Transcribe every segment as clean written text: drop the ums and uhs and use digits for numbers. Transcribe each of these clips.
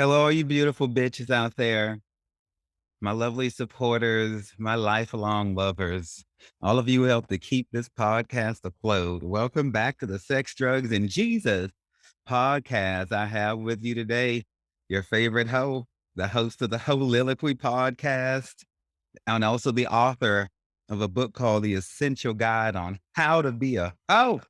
Hello, all you beautiful bitches out there, my lovely supporters, my lifelong lovers, all of you who help to keep this podcast afloat. Welcome back to the Sex, Drugs, and Jesus podcast. I have with you today your favorite hoe, the host of the Hoeliloquy podcast, and also the author of a book called The Essential Guide on How to Be a Hoe.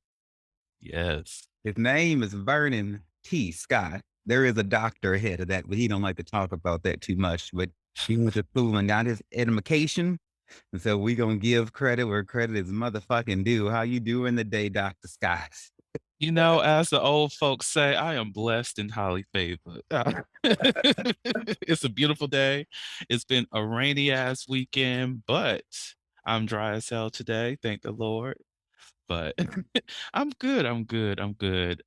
Yes. His name is Vernon T. Scott. There is a doctor ahead of that, but he don't like to talk about that too much. But he went to school and got his education. And so we gonna give credit where credit is motherfucking due. How you doing today, Dr. Scott? As the old folks say, I am blessed and highly favored. It's a beautiful day. It's been a rainy ass weekend, but I'm dry as hell today. Thank the Lord. But I'm good. I'm good. I'm good.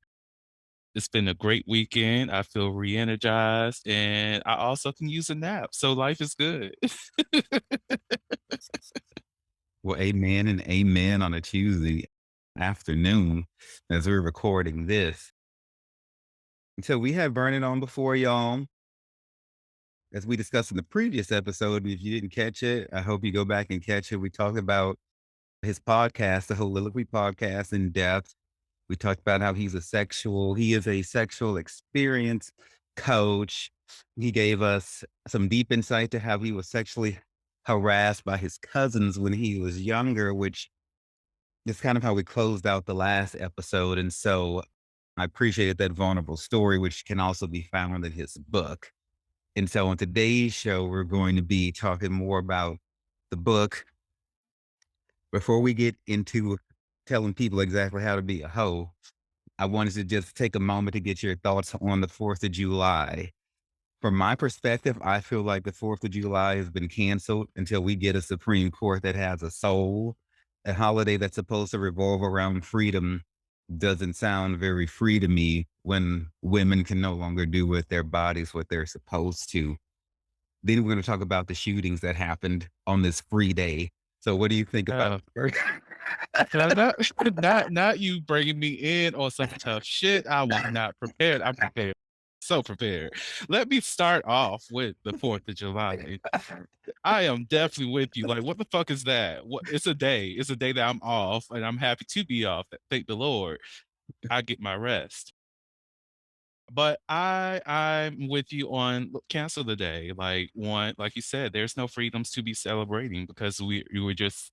It's been a great weekend. I feel re-energized and I also can use a nap. So life is good. Well, amen and amen on a Tuesday afternoon as we're recording this. So we had Vernon on before, y'all. As we discussed in the previous episode, if you didn't catch it, I hope you go back and catch it. We talked about his podcast, the Hoeliloquy podcast, in depth. We talked about how he is a sexual experience coach. He gave us some deep insight to how he was sexually harassed by his cousins when he was younger, which is kind of how we closed out the last episode. And so I appreciated that vulnerable story, which can also be found in his book. And so on today's show, we're going to be talking more about the book. Before we get into telling people exactly how to be a hoe, I wanted to just take a moment to get your thoughts on the 4th of July. From my perspective, I feel like the 4th of July has been canceled until we get a Supreme Court that has a soul. A holiday that's supposed to revolve around freedom doesn't sound very free to me when women can no longer do with their bodies what they're supposed to. Then we're going to talk about the shootings that happened on this free day. So, what do you think about Uh, it? not, not you bringing me in on some tough shit. I was not prepared. I'm prepared. So prepared. Let me start off with the 4th of July. I am definitely with you. Like, what the fuck is that? What it's a day. It's a day that I'm off and I'm happy to be off. Thank the Lord. I get my rest. But I'm with you on cancel the day. Like you said, there's no freedoms to be celebrating because we were just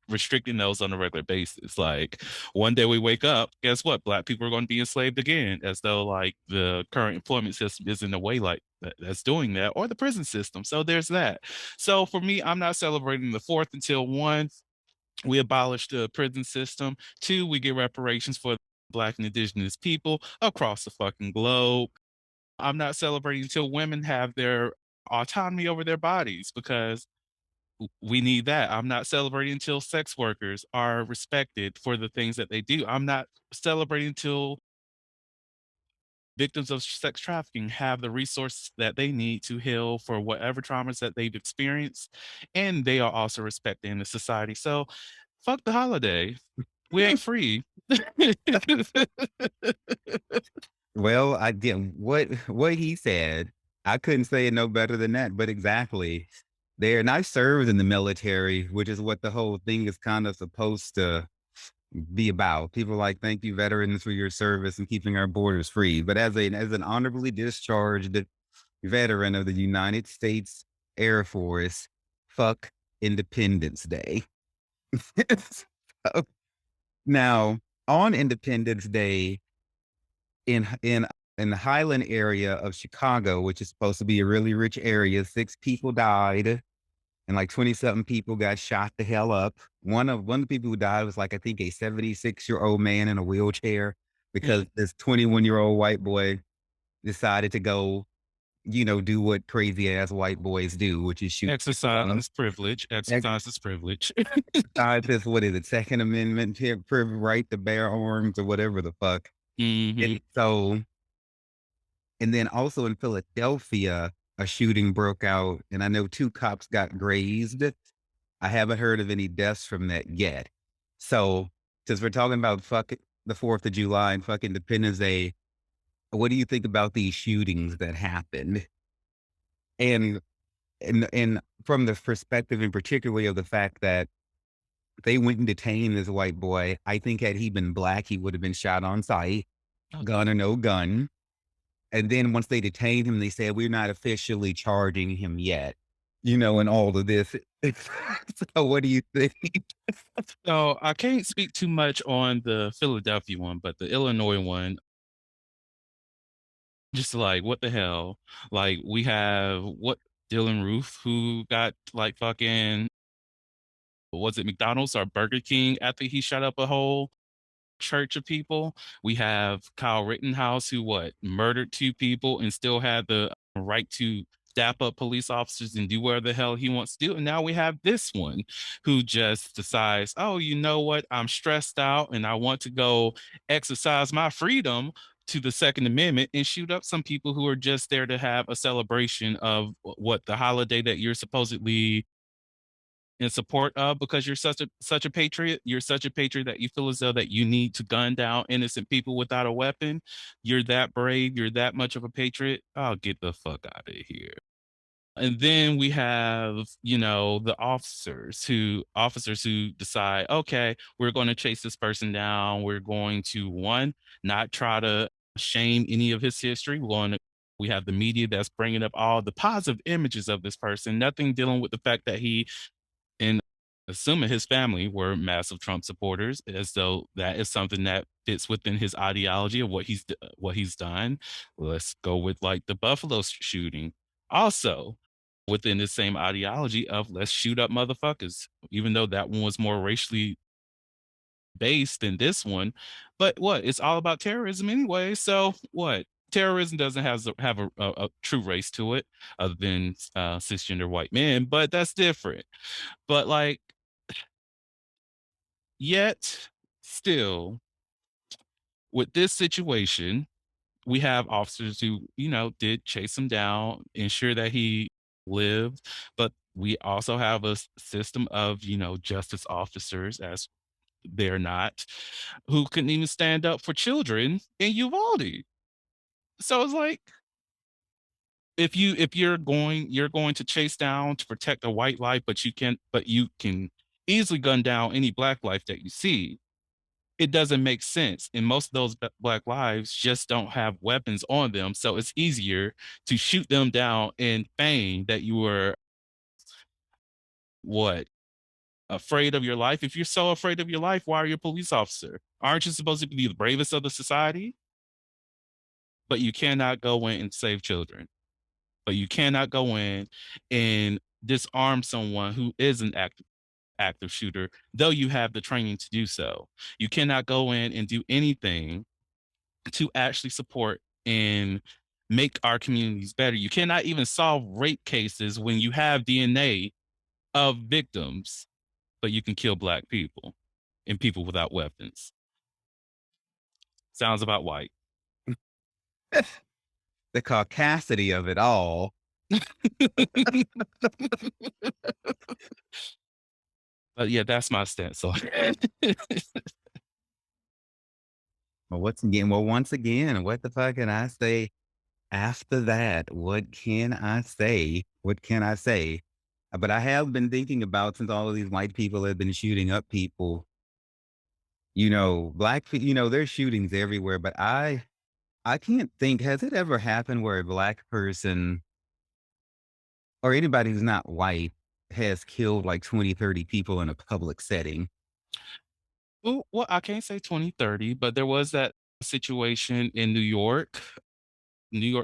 restricting those on a regular basis. Like one day we wake up, guess what? Black people are going to be enslaved again, as though like the current employment system is in a way like that's doing that, or the prison system. So there's that. So for me, I'm not celebrating the fourth until one, we abolish the prison system. Two, we get reparations for Black and Indigenous people across the fucking globe. I'm not celebrating until women have their autonomy over their bodies because we need that. I'm not celebrating until sex workers are respected for the things that they do. I'm not celebrating until victims of sex trafficking have the resources that they need to heal for whatever traumas that they've experienced, and they are also respected in the society. So, fuck the holiday. We ain't free. Well, I did what he said. I couldn't say it no better than that, but exactly. There, and I served in the military, which is what the whole thing is kind of supposed to be about. People are like, thank you, veterans, for your service and keeping our borders free. But as an honorably discharged veteran of the United States Air Force, fuck Independence Day. So, now, on Independence Day, in in in the Highland area of Chicago, which is supposed to be a really rich area, 6 people died and like 20 something people got shot the hell up. One of the people who died was like, I think, a 76-year-old man in a wheelchair because Mm. this 21-year-old white boy decided to go, do what crazy ass white boys do, which is shoot people. Exercise privilege. Exercise is privilege. Exercise this, what is it, Second Amendment right to bear arms or whatever the fuck. Mhm. And so And then also in Philadelphia, a shooting broke out, and I know 2 cops got grazed. I haven't heard of any deaths from that yet. So, since we're talking about fuck the 4th of July and fuck Independence Day, What do you think about these shootings that happened? And and from the perspective and particularly of the fact that they went and detained this white boy, I think had he been black, he would have been shot on sight, Oh, gun or no gun. And then once they detained him, they said, "We're not officially charging him yet," and all of this. So what do you think? so I can't speak too much on the Philadelphia one, but the Illinois one, just like, what the hell? Like, we have Dylan Roof, who got like fucking, was it McDonald's or Burger King after he shot up a whole church of people. We have Kyle Rittenhouse, who murdered two people and still had the right to dap up police officers and do whatever the hell he wants to do. And now we have this one who just decides, oh, you know what? I'm stressed out and I want to go exercise my freedom to the Second Amendment and shoot up some people who are just there to have a celebration of what the holiday that you're supposedly in support of, because you're such a patriot. You're such a patriot that you feel as though that you need to gun down innocent people without a weapon. You're that brave. You're that much of a patriot. Oh, get the fuck out of here. And then we have, the officers who decide, okay, we're going to chase this person down. We're going to, one, not try to shame any of his history. We have the media that's bringing up all the positive images of this person, nothing dealing with the fact that he and assuming his family were massive Trump supporters, as though that is something that fits within his ideology of what he's done. Let's go with like the Buffalo shooting, also within the same ideology of let's shoot up motherfuckers, even though that one was more racially based than this one. But what? It's all about terrorism anyway. So what? Terrorism doesn't have a true race to it, other than cisgender white men, but that's different. But like, yet still, with this situation, we have officers who, did chase him down, ensure that he lived. But we also have a system of, justice officers, as they're not, who couldn't even stand up for children in Uvalde. So it's like, if you're going to chase down to protect a white life, but you can easily gun down any black life that you see. It doesn't make sense. And most of those black lives just don't have weapons on them. So it's easier to shoot them down in feign that you were, what, afraid of your life. If you're so afraid of your life, why are you a police officer? Aren't you supposed to be the bravest of the society? But you cannot go in and save children. But you cannot go in and disarm someone who is an active shooter, though you have the training to do so. You cannot go in and do anything to actually support and make our communities better. You cannot even solve rape cases when you have DNA of victims, but you can kill black people and people without weapons. Sounds about white. The caucasity of it all. But yeah, that's my stance on it. Once again, what the fuck can I say after that? What can I say? What can I say? But I have been thinking about, since all of these white people have been shooting up people, there's shootings everywhere, but I can't think, has it ever happened where a black person or anybody who's not white has killed like 20, 30 people in a public setting? Well, I can't say 2030, but there was that situation in New York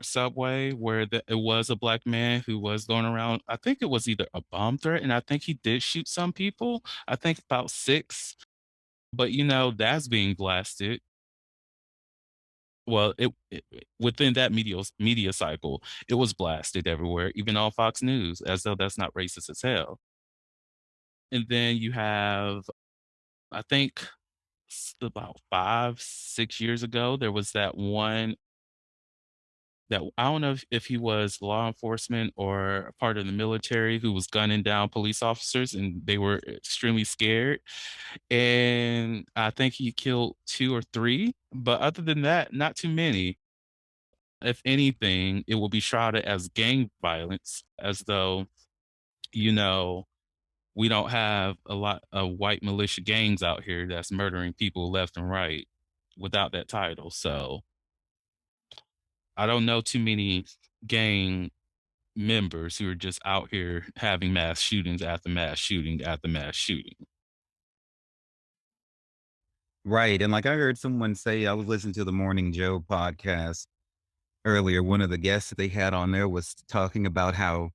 subway, where it was a black man who was going around. I think it was either a bomb threat, and I think he did shoot some people. I think about six, but that's being blasted. Well, within that media cycle, it was blasted everywhere, even on Fox News, as though that's not racist as hell. And then you have, I think, about 5, 6 years ago, there was that one that I don't know if he was law enforcement or part of the military, who was gunning down police officers, and they were extremely scared. And I think he killed two or three, but other than that, not too many. if anything, it will be shrouded as gang violence, as though, you know, we don't have a lot of white militia gangs out here that's murdering people left and right without that title. So I don't know too many gang members who are just out here having mass shootings after mass shooting after mass shooting. Right. And like I heard someone say, I was listening to the Morning Joe podcast earlier. One of the guests that they had on there was talking about how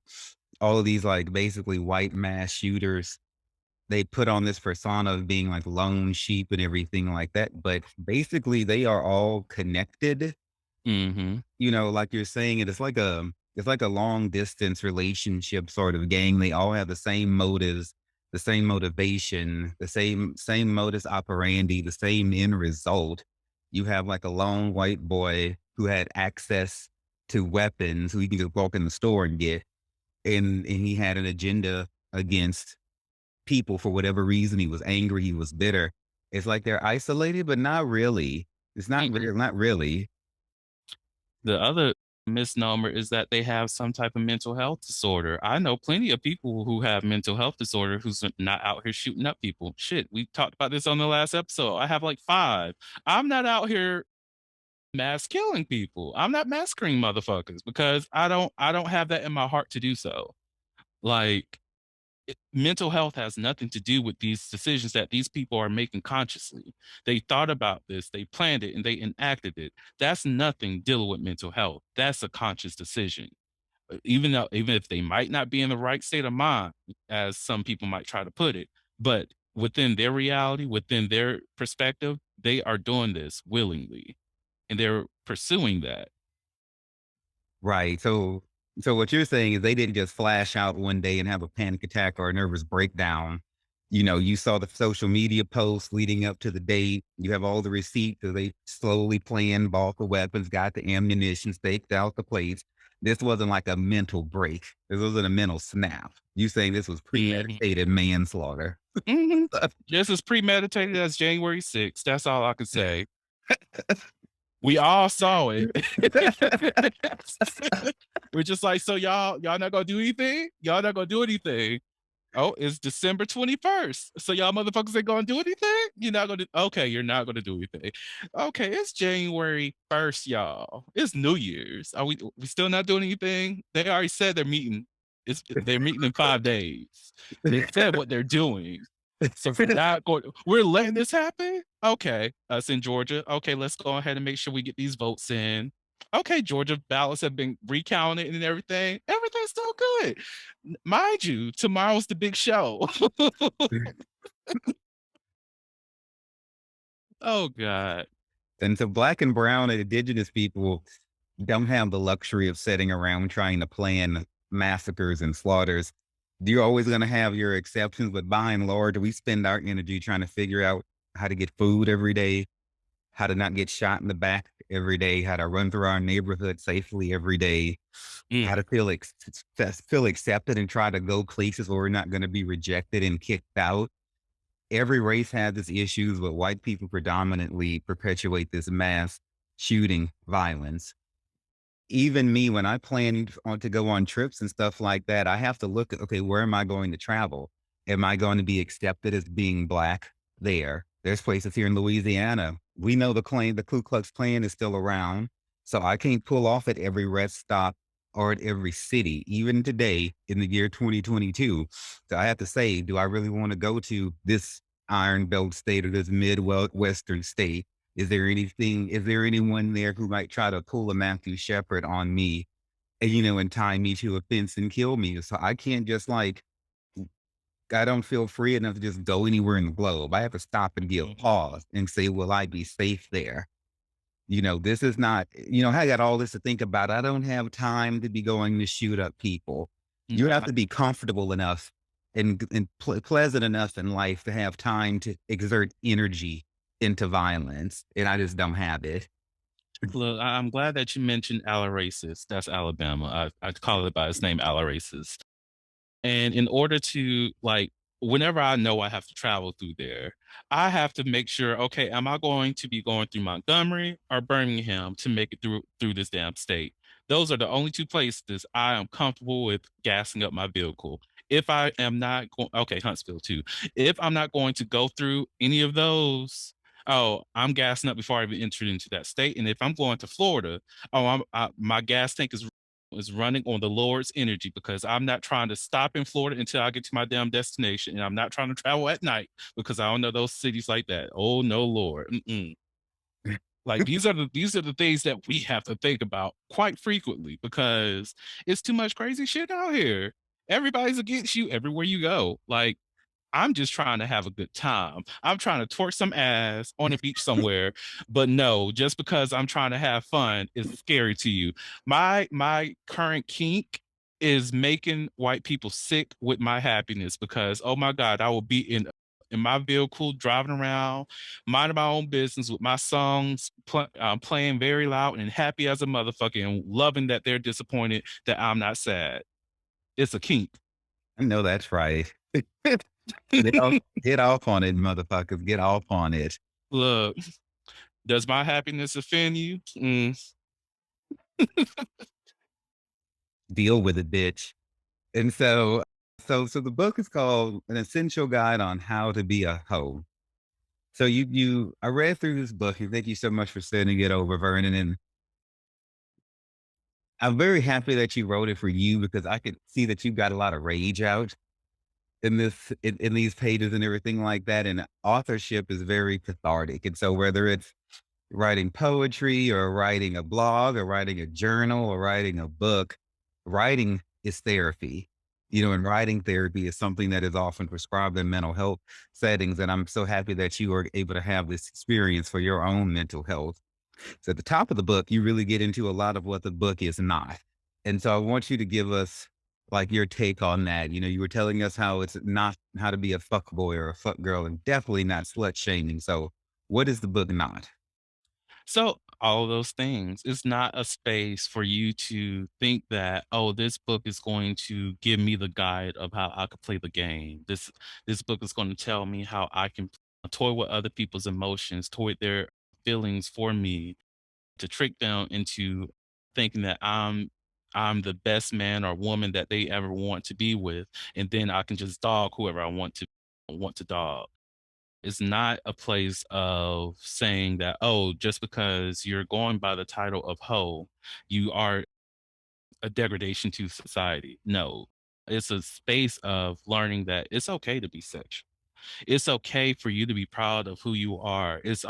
all of these, like, basically white mass shooters, they put on this persona of being like lone sheep and everything like that. But basically, they are all connected. Mhm. Like you're saying, it's like a long distance relationship sort of gang. They all have the same motives, the same motivation, the same modus operandi, the same end result. You have like a lone white boy who had access to weapons, who he could just walk in the store and get, and he had an agenda against people for whatever reason. He was angry, he was bitter. It's like they're isolated, but not really. It's not Mm-mm. real, not really. The other misnomer is that they have some type of mental health disorder. I know plenty of people who have mental health disorder who's not out here shooting up people. Shit, we talked about this on the last episode. I have like 5. I'm not out here mass killing people. I'm not massacring motherfuckers because I don't have that in my heart to do so. Like, mental health has nothing to do with these decisions that these people are making consciously. They thought about this, they planned it, and they enacted it. That's nothing dealing with mental health. That's a conscious decision. Even if they might not be in the right state of mind, as some people might try to put it, but within their reality, within their perspective, they are doing this willingly and they're pursuing that. Right. So what you're saying is they didn't just flash out one day and have a panic attack or a nervous breakdown. You saw the social media posts leading up to the date. You have all the receipts. So they slowly planned, bought the weapons, got the ammunition, staked out the place. This wasn't like a mental break. This wasn't a mental snap. You saying this was Mhm. premeditated manslaughter. Mhm. Just as premeditated as January 6th. That's all I can say. We all saw it. We're just like, so y'all not gonna do anything? Y'all not gonna do anything? Oh, it's December 21st. So y'all motherfuckers ain't gonna do anything? You're not gonna okay, you're not gonna do anything. Okay, it's January 1st, y'all. It's New Year's. Are we still not doing anything? They already said they're meeting. They're meeting in 5 days. They said what they're doing. So we're letting this happen? Okay. Us in Georgia. Okay, let's go ahead and make sure we get these votes in. Okay, Georgia ballots have been recounted and everything. Everything's still good. Mind you, tomorrow's the big show. Oh God. And so black and brown and indigenous people don't have the luxury of sitting around trying to plan massacres and slaughters. You're always going to have your exceptions, but by and large, we spend our energy trying to figure out how to get food every day, how to not get shot in the back every day, how to run through our neighborhood safely every day, Mm, how to feel accepted and try to go places where we're not going to be rejected and kicked out. Every race has its issues, but white people predominantly perpetuate this mass shooting violence. Even me, when I plan on to go on trips and stuff like that, I have to look at, okay, where am I going to travel? Am I going to be accepted as being black there? There's places here in Louisiana. We know the Ku Klux Klan is still around. So I can't pull off at every rest stop or at every city, even today in the year 2022. So I have to say, do I really want to go to this Iron Belt state or this Midwestern state? Is there anyone there who might try to pull a Matthew Shepard on me and, and tie me to a fence and kill me? So I can't just like, I don't feel free enough to just go anywhere in the globe. I have to stop and give mhm, pause and say, will I be safe there? This is not, I got all this to think about. I don't have time to be going to shoot up people. You have nah. to be comfortable enough and pleasant enough in life to have time to exert energy into violence. And I just don't have it. Look, I'm glad that you mentioned Alaraces. That's Alabama. I call it by its name, Alaraces. And in order to like whenever I know I have to travel through there, I have to make sure, okay, am I going to be going through Montgomery or Birmingham to make it through this damn state? Those are the only two places I am comfortable with gassing up my vehicle. If I am not going, okay, Huntsville too. If I'm not going to go through any of those, oh, I'm gassing up before I even entered into that state. And if I'm going to Florida, my gas tank is running on the Lord's energy because I'm not trying to stop in Florida until I get to my damn destination, and I'm not trying to travel at night because I don't know those cities like that. Oh no, Lord. Mm-mm. Like these are the things that we have to think about quite frequently because it's too much crazy shit out here. Everybody's against you everywhere you go. Like I'm just trying to have a good time. I'm trying to twerk some ass on a beach somewhere, but no, just because I'm trying to have fun is scary to you. My current kink is making white people sick with my happiness because oh my god, I will be in my vehicle driving around, minding my own business with my songs playing very loud and happy as a motherfucker and loving that they're disappointed that I'm not sad. It's a kink. I know that's right. Get off on it, motherfuckers. Get off on it. Look, does my happiness offend you? Deal with it, bitch. And so the book is called An Essential Guide on How to Be a Hoe. So I read through this book and thank you so much for sending it over, Vernon. And I'm very happy that you wrote it for you because I could see that you've got a lot of rage out in these pages and everything like that. And authorship is very cathartic. And so whether it's writing poetry or writing a blog or writing a journal or writing a book, writing is therapy. And writing therapy is something that is often prescribed in mental health settings. And I'm so happy that you are able to have this experience for your own mental health. So at the top of the book, you really get into a lot of what the book is not. And so I want you to give us like your take on that. You were telling us how it's not how to be a fuck boy or a fuck girl and definitely not slut shaming. So what is the book not? So, all of those things. It's not a space for you to think that, oh, this book is going to give me the guide of how I could play the game. This book is going to tell me how I can toy with other people's emotions, toy with their feelings for me, to trick them into thinking that I'm the best man or woman that they ever want to be with, and then I can just dog whoever I want to dog. It's not a place of saying that, oh, just because you're going by the title of hoe, you are a degradation to society. No, it's a space of learning that it's okay to be sexual. It's okay for you to be proud of who you are. It's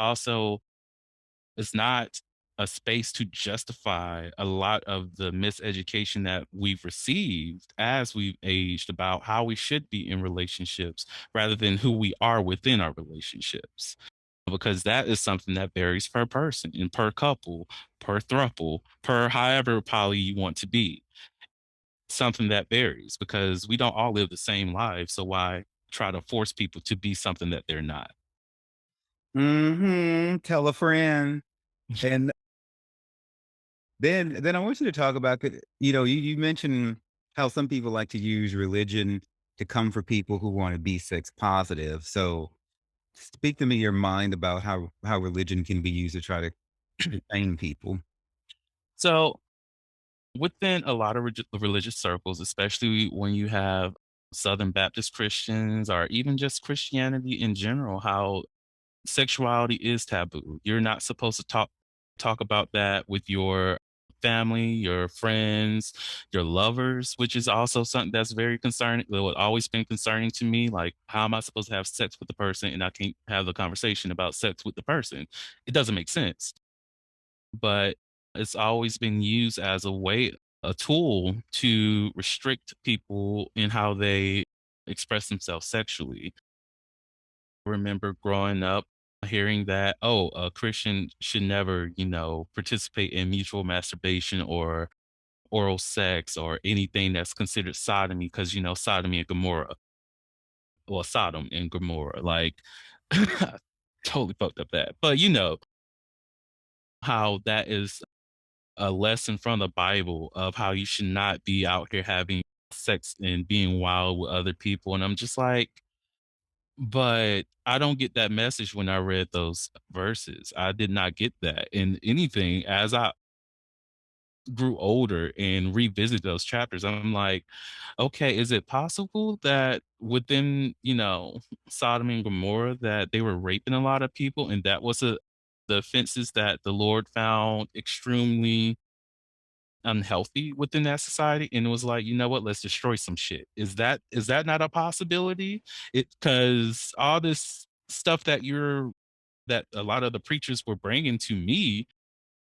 not a space to justify a lot of the miseducation that we've received as we've aged about how we should be in relationships rather than who we are within our relationships. Because that is something that varies per person and per couple, per throuple, per however poly you want to be. Something that varies because we don't all live the same lives. So why try to force people to be something that they're not? Tell a friend. And then I want you to talk about you mentioned how some people like to use religion to come for people who want to be sex positive. So speak to me your mind about how religion can be used to try to shame people. So within a lot of religious circles, especially when you have Southern Baptist Christians or even just Christianity in general, how sexuality is taboo. You're not supposed to talk about that with your family, your friends, your lovers, which is also something that's very concerning. Well, it's always been concerning to me. Like, how am I supposed to have sex with the person and I can't have the conversation about sex with the person? It doesn't make sense. But it's always been used as a tool to restrict people in how they express themselves sexually. Remember growing up hearing that, oh, a Christian should never, participate in mutual masturbation or oral sex or anything that's considered sodomy because, sodomy and Gomorrah, or Sodom and Gomorrah. Like, totally fucked up that. But how that is a lesson from the Bible of how you should not be out here having sex and being wild with other people. And I'm just like, but I don't get that message when I read those verses. I did not get that in anything as I grew older and revisited those chapters. I'm like, okay, is it possible that within, Sodom and Gomorrah that they were raping a lot of people and that was the offenses that the Lord found extremely unhealthy within that society and it was like, you know what, let's destroy some shit. Is that not a possibility? It because all this stuff that a lot of the preachers were bringing to me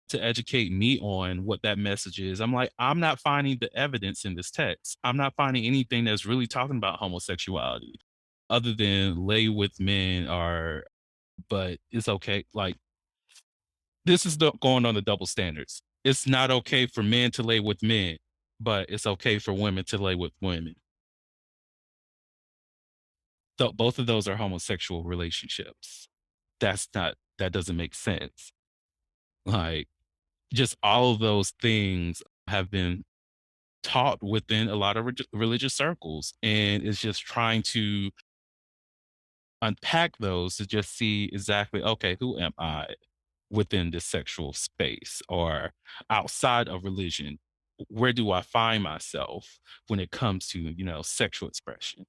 to educate me on what that message is. I'm like, I'm not finding the evidence in this text. I'm not finding anything that's really talking about homosexuality other than lay with men or but it's okay. Like this is going on the double standards. It's not okay for men to lay with men, but it's okay for women to lay with women. So both of those are homosexual relationships. That doesn't make sense. Like just all of those things have been taught within a lot of religious circles and it's just trying to unpack those to just see exactly okay who am I within this sexual space or outside of religion, where do I find myself when it comes to sexual expression.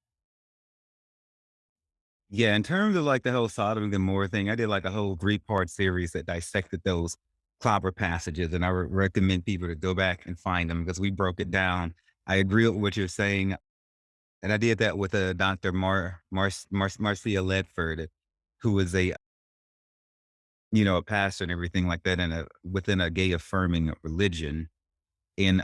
Yeah, in terms of like the whole Sodom and Gomorrah thing, I did like a whole 3-part series that dissected those clobber passages, and I would recommend people to go back and find them because we broke it down. I agree with what you're saying, and I did that with Dr. Marcia Ledford, who is a pastor and everything like that, and within a gay affirming religion. And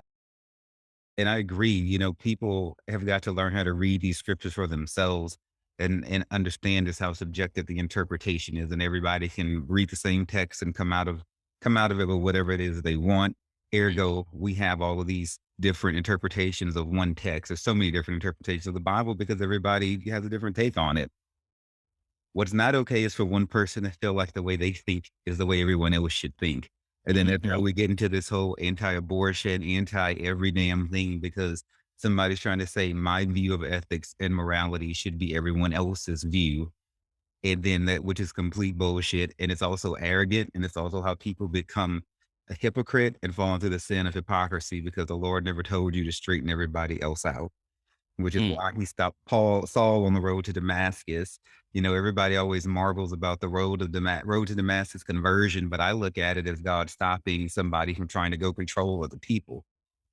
and I agree, people have got to learn how to read these scriptures for themselves and understand just how subjective the interpretation is. And everybody can read the same text and come out of it with whatever it is they want. Ergo, we have all of these different interpretations of one text. There's so many different interpretations of the Bible because everybody has a different take on it. What's not okay is for one person to feel like the way they think is the way everyone else should think. And then that's how Yep. we get into this whole anti-abortion, anti every damn thing because somebody's trying to say my view of ethics and morality should be everyone else's view. And then that, which is complete bullshit. And it's also arrogant. And it's also how people become a hypocrite and fall into the sin of hypocrisy because the Lord never told you to straighten everybody else out, which is Mm. why he stopped Saul on the road to Damascus. Everybody always marvels about the road to Damascus conversion, but I look at it as God stopping somebody from trying to go control other people,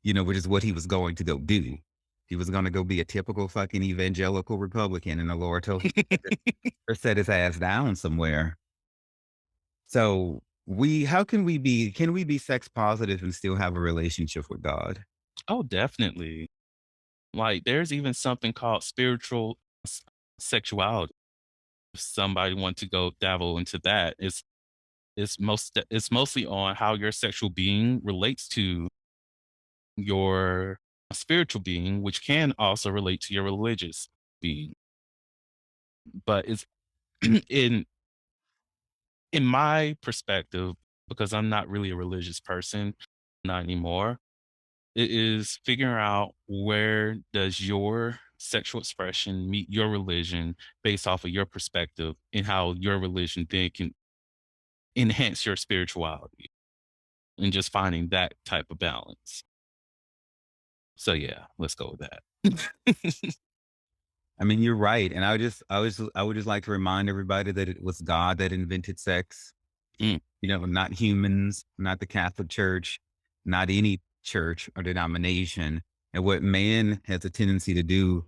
which is what he was going to go do. He was going to go be a typical fucking evangelical Republican, and the Lord told him to set his ass down somewhere. So can we be sex positive and still have a relationship with God? Oh, definitely. Like there's even something called spiritual sexuality. If somebody wants to go dabble into that, it's mostly on how your sexual being relates to your spiritual being, which can also relate to your religious being. But it's in in my perspective, because I'm not really a religious person, not anymore. It is figuring out where does your sexual expression meet your religion based off of your perspective and how your religion then can enhance your spirituality and just finding that type of balance. So yeah, let's go with that. I mean, you're right, and I would just like to remind everybody that it was God that invented sex. Mm, Not humans, not the Catholic Church, not any church or denomination. And what man has a tendency to do,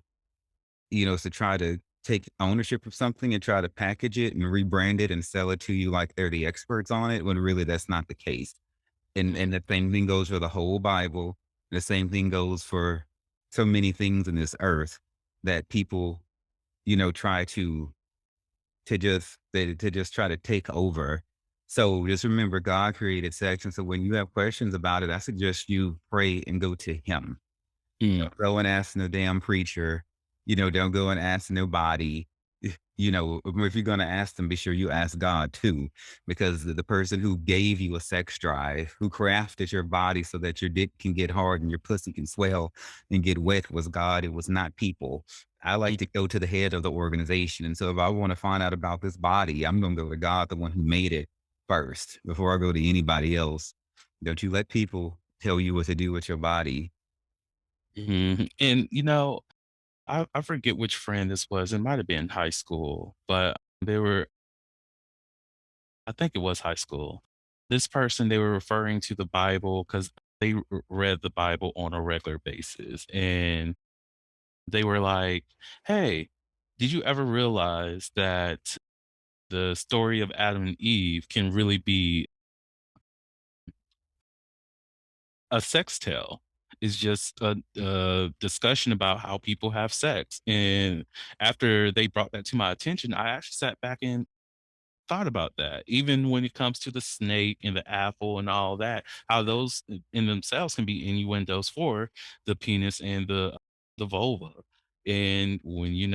is to try to take ownership of something and try to package it and rebrand it and sell it to you like they're the experts on it, when really that's not the case. And the same thing goes for the whole Bible. The same thing goes for so many things in this earth that people, try to just try to take over. So just remember God created sex. And so when you have questions about it, I suggest you pray and go to him. mm. Don't go and ask no damn preacher. Don't go and ask nobody. If you're going to ask them, be sure you ask God too, because the person who gave you a sex drive, who crafted your body so that your dick can get hard and your pussy can swell and get wet was God. It was not people. I like to go to the head of the organization. And so if I want to find out about this body, I'm going to go to God, the one who made it first, before I go to anybody else. Don't you let people tell you what to do with your body. Mhm. And, I forget which friend this was. It might have been high school, but they were I think it was high school. This person, they were referring to the Bible because they read the Bible on a regular basis. And they were like, hey, did you ever realize that the story of Adam and Eve can really be a sex tale? It's just a discussion about how people have sex. And after they brought that to my attention, I actually sat back and thought about that. Even when it comes to the snake and the apple and all that, how those in themselves can be innuendos for the penis and the vulva. And when you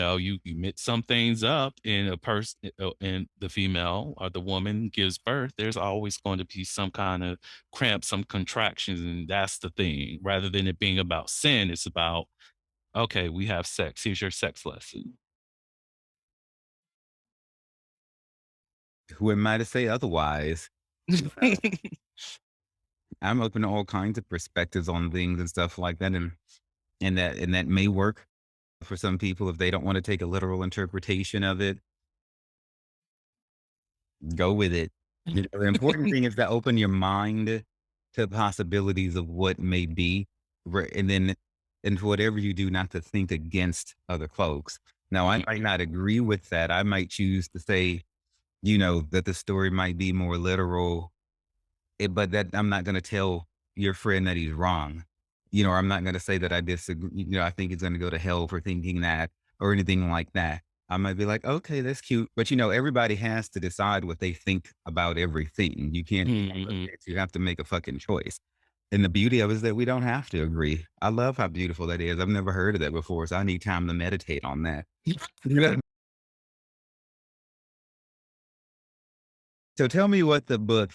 mix some things up in a person and the female or the woman gives birth, there's always going to be some kind of cramp, some contractions, and that's the thing. Rather than it being about sin, it's about okay, we have sex. Here's your sex lesson. Who am I to say otherwise? I'm open to all kinds of perspectives on things and stuff like that. And that may work for some people if they don't want to take a literal interpretation of it. Go with it. The important thing is to open your mind to possibilities of what may be, and then and for whatever you do, not to think against other folks. Now, I might not agree with that. I might choose to say, that the story might be more literal, but that I'm not going to tell your friend that he's wrong. Or I'm not going to say that I disagree. I think he's going to go to hell for thinking that or anything like that. I might be like, okay, that's cute. But everybody has to decide what they think about everything. You can't, Mhm. you have to make a fucking choice. And the beauty of it is that we don't have to agree. I love how beautiful that is. I've never heard of that before. So I need time to meditate on that. So tell me what the book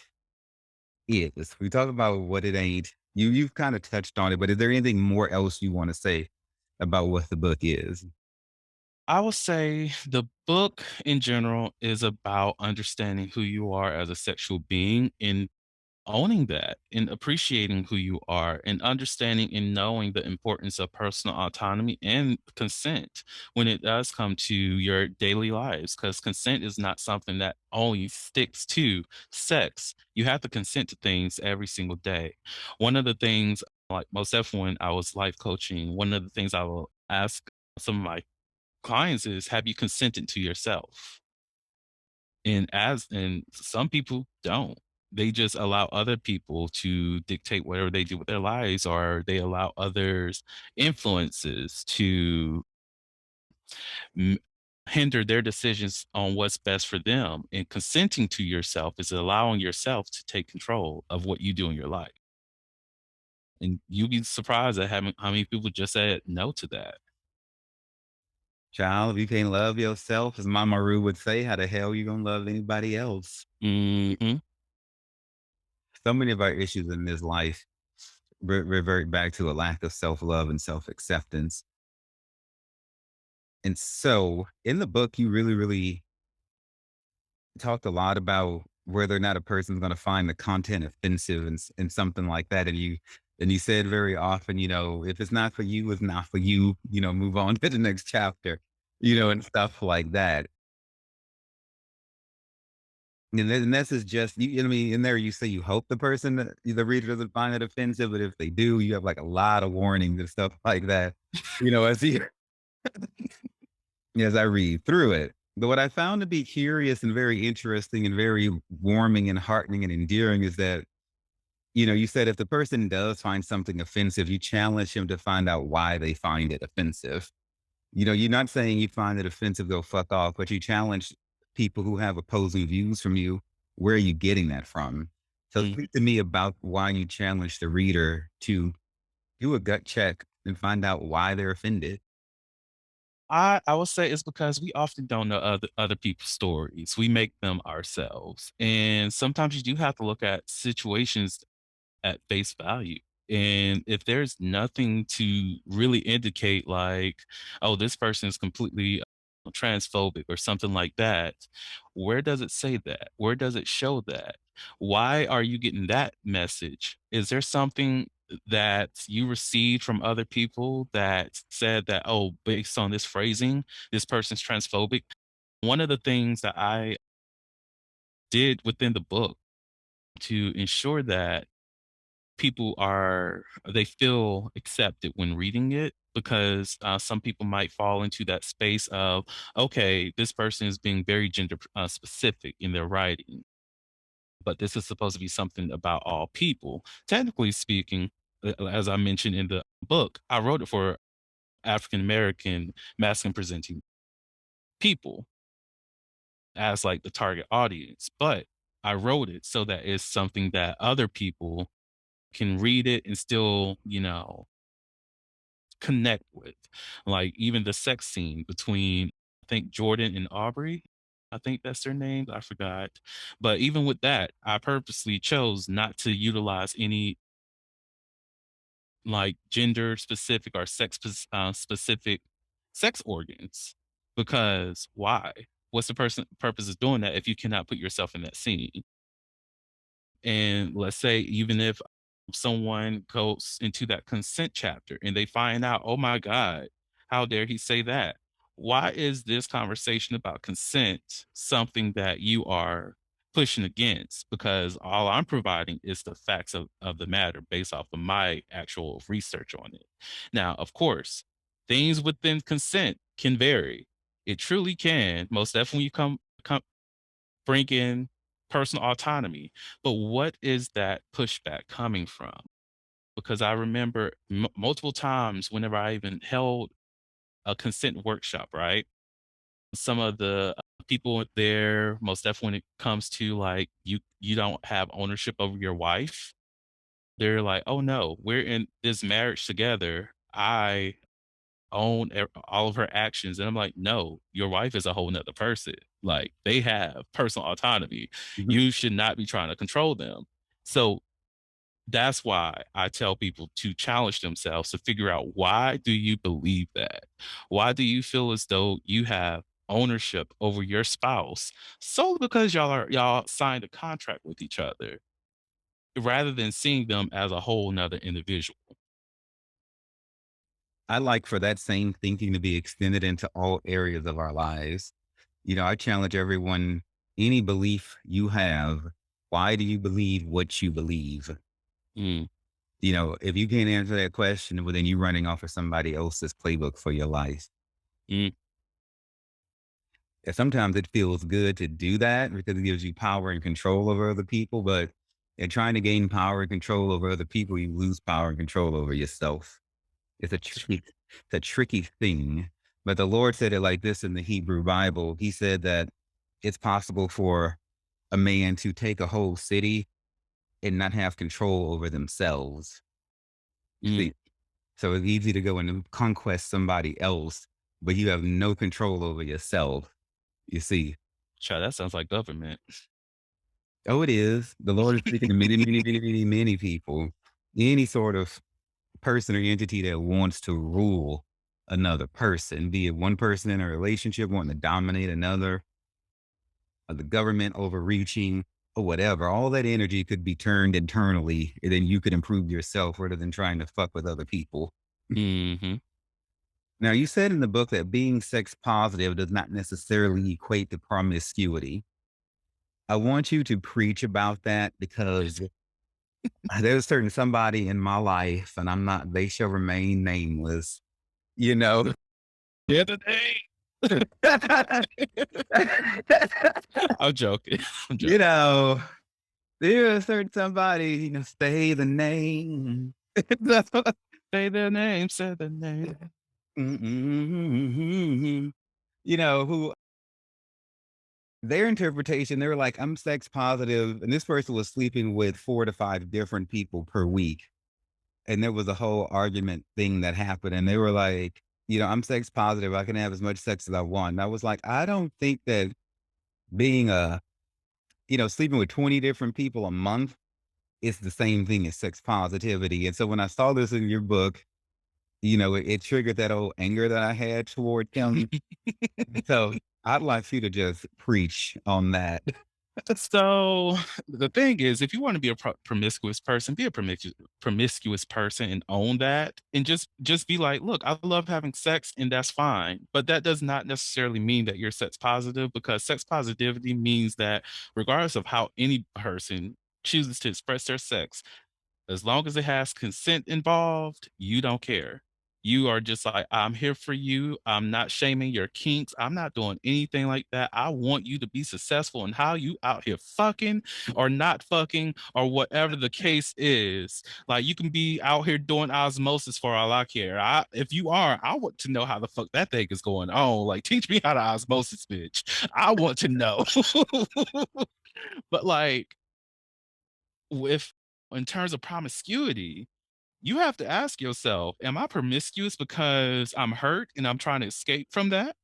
is. We talk about what it ain't. You've kind of touched on it, but is there anything more else you want to say about what the book is? I would say the book in general is about understanding who you are as a sexual being and owning that and appreciating who you are and understanding and knowing the importance of personal autonomy and consent when it does come to your daily lives. Because consent is not something that only sticks to sex. You have to consent to things every single day. One of the things, like most definitely when I was life coaching, one of the things I will ask some of my clients is, have you consented to yourself? And some people don't. They just allow other people to dictate whatever they do with their lives, or they allow others influences to m- hinder their decisions on what's best for them. And consenting to yourself is allowing yourself to take control of what you do in your life. And you'd be surprised at how many people just said no to that. Child, if you can't love yourself, as Mama Ru would say, how the hell you gonna love anybody else? Hmm. So many of our issues in this life revert back to a lack of self-love and self-acceptance. And so in the book, you really, really talked a lot about whether or not a person's going to find the content offensive and something like that. And you said very often, if it's not for you, it's not for you. Move on to the next chapter. And stuff like that. And this is just you. Know what I mean, in there you say you hope the reader doesn't find it offensive, but if they do, you have like a lot of warnings and stuff like that. As I read through it. But what I found to be curious and very interesting and very warming and heartening and endearing is that, you said if the person does find something offensive, you challenge him to find out why they find it offensive. You're not saying you find it offensive, go fuck off, but you challenge people who have opposing views from you. Where are you getting that from? So speak to me about why you challenge the reader to do a gut check and find out why they're offended. I would say it's because we often don't know other people's stories. We make them ourselves. And sometimes you do have to look at situations at face value. And if there's nothing to really indicate like, oh, this person is completely transphobic or something like that, where does it say that? Where does it show that? Why are you getting that message? Is there something that you received from other people that said that, oh, based on this phrasing, this person's transphobic? One of the things that I did within the book to ensure that people are they feel accepted when reading it, because some people might fall into that space of, okay, this person is being very gender specific in their writing, but this is supposed to be something about all people. Technically speaking, as I mentioned in the book, I wrote it for African American masculine presenting people as like the target audience, but I wrote it so that it's something that other people can read it and still, connect with. Like even the sex scene between, I think, Jordan and Aubrey. I think that's their names. I forgot. But even with that, I purposely chose not to utilize any like gender specific or specific sex organs, because why? What's the purpose of doing that if you cannot put yourself in that scene? And let's say even if someone goes into that consent chapter and they find out, oh my God, how dare he say that? Why is this conversation about consent something that you are pushing against? Because all I'm providing is the facts of the matter based off of my actual research on it. Now, of course, things within consent can vary. It truly can. Most definitely come bring in personal autonomy. But what is that pushback coming from? Because I remember multiple times whenever I even held a consent workshop, right? Some of the people there, most definitely when it comes to like you don't have ownership over your wife, they're like, "Oh no, we're in this marriage together. I own all of her actions." And I'm like, no, your wife is a whole nother person. Like they have personal autonomy. Mhm. You should not be trying to control them. So that's why I tell people to challenge themselves to figure out, why do you believe that? Why do you feel as though you have ownership over your spouse solely because y'all signed a contract with each other, rather than seeing them as a whole nother individual? I like for that same thinking to be extended into all areas of our lives. I challenge everyone, any belief you have, why do you believe what you believe? Mm, If you can't answer that question, well, then you're running off of somebody else's playbook for your life. mm, And sometimes it feels good to do that because it gives you power and control over other people. But in trying to gain power and control over other people, you lose power and control over yourself. It's a tricky thing. But the Lord said it like this in the Hebrew Bible. He said that it's possible for a man to take a whole city and not have control over themselves. You mm. see, so it's easy to go and conquest somebody else, but you have no control over yourself. You see. Child, that sounds like government. Oh, it is. The Lord is speaking to many, many, many, many, many people. Any sort of person or entity that wants to rule another person, be it one person in a relationship wanting to dominate another, or the government overreaching, or whatever. All that energy could be turned internally, and then you could improve yourself rather than trying to fuck with other people. Hmm. Now, you said in the book that being sex positive does not necessarily equate to promiscuity. I want you to preach about that because there's certain somebody in my life, and I'm not, they shall remain nameless, you know. The other day. I'm joking. I'm you joking. know, there's certain somebody, say the name. That's what Say their name, say their name. who their interpretation, they were like, I'm sex positive, and this person was sleeping with 4 to 5 different people per week. And there was a whole argument thing that happened. And they were like, I'm sex positive. I can have as much sex as I want. And I was like, I don't think that being sleeping with 20 different people a month it's the same thing as sex positivity. And so when I saw this in your book, you know, it triggered that old anger that I had toward him. So I'd like you to just preach on that. So the thing is, if you want to be a promiscuous person, be a promiscuous person and own that, and just be like, look, I love having sex, and that's fine. But that does not necessarily mean that you're sex positive, because sex positivity means that regardless of how any person chooses to express their sex, as long as it has consent involved, you don't care. You are just like, I'm here for you. I'm not shaming your kinks. I'm not doing anything like that. I want you to be successful in how you out here fucking or not fucking or whatever the case is. Like you can be out here doing osmosis for all I care. If you are, I want to know how the fuck that thing is going on. Like teach me how to osmosis, bitch. I want to know. But like with in terms of promiscuity, you have to ask yourself, am I promiscuous because I'm hurt and I'm trying to escape from that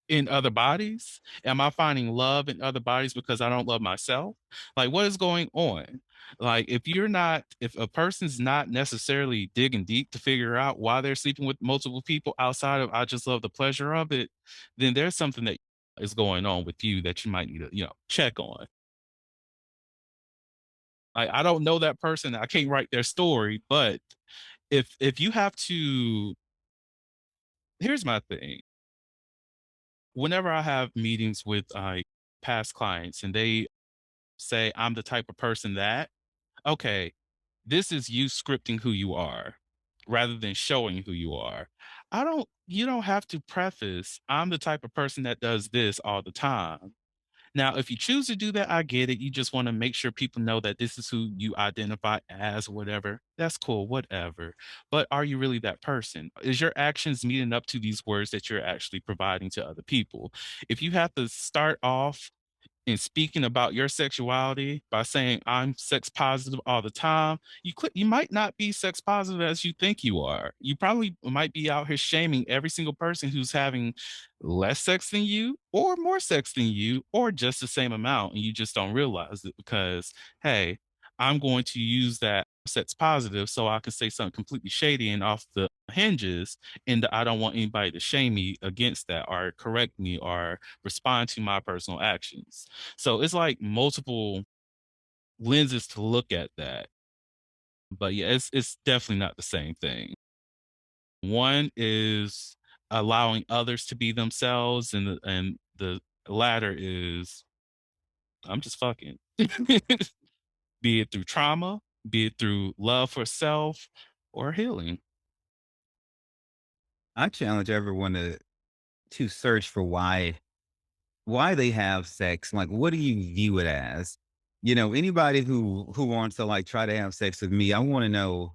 in other bodies? Am I finding love in other bodies because I don't love myself? Like, what is going on? Like, if a person's not necessarily digging deep to figure out why they're sleeping with multiple people outside of I just love the pleasure of it, then there's something that is going on with you that you might need to, check on. I don't know that person. I can't write their story, but if you have to here's my thing. Whenever I have meetings with past clients and they say I'm the type of person that, okay, this is you scripting who you are rather than showing who you are. You don't have to preface, I'm the type of person that does this all the time. Now, if you choose to do that, I get it. You just want to make sure people know that this is who you identify as, whatever. That's cool, whatever. But are you really that person? Is your actions meeting up to these words that you're actually providing to other people? If you have to start off and speaking about your sexuality by saying I'm sex positive all the time, you might not be sex positive as you think you are. You probably might be out here shaming every single person who's having less sex than you or more sex than you or just the same amount and you just don't realize it because hey, I'm going to use that sex positive so I can say something completely shady and off the hinges, and I don't want anybody to shame me against that or correct me or respond to my personal actions. So it's like multiple lenses to look at that. But yeah, it's definitely not the same thing. One is allowing others to be themselves, and the latter is I'm just fucking. Be it through trauma, be it through love for self or healing. I challenge everyone to search for why they have sex. Like, what do you view it as? You know, anybody who wants to like try to have sex with me, I want to know,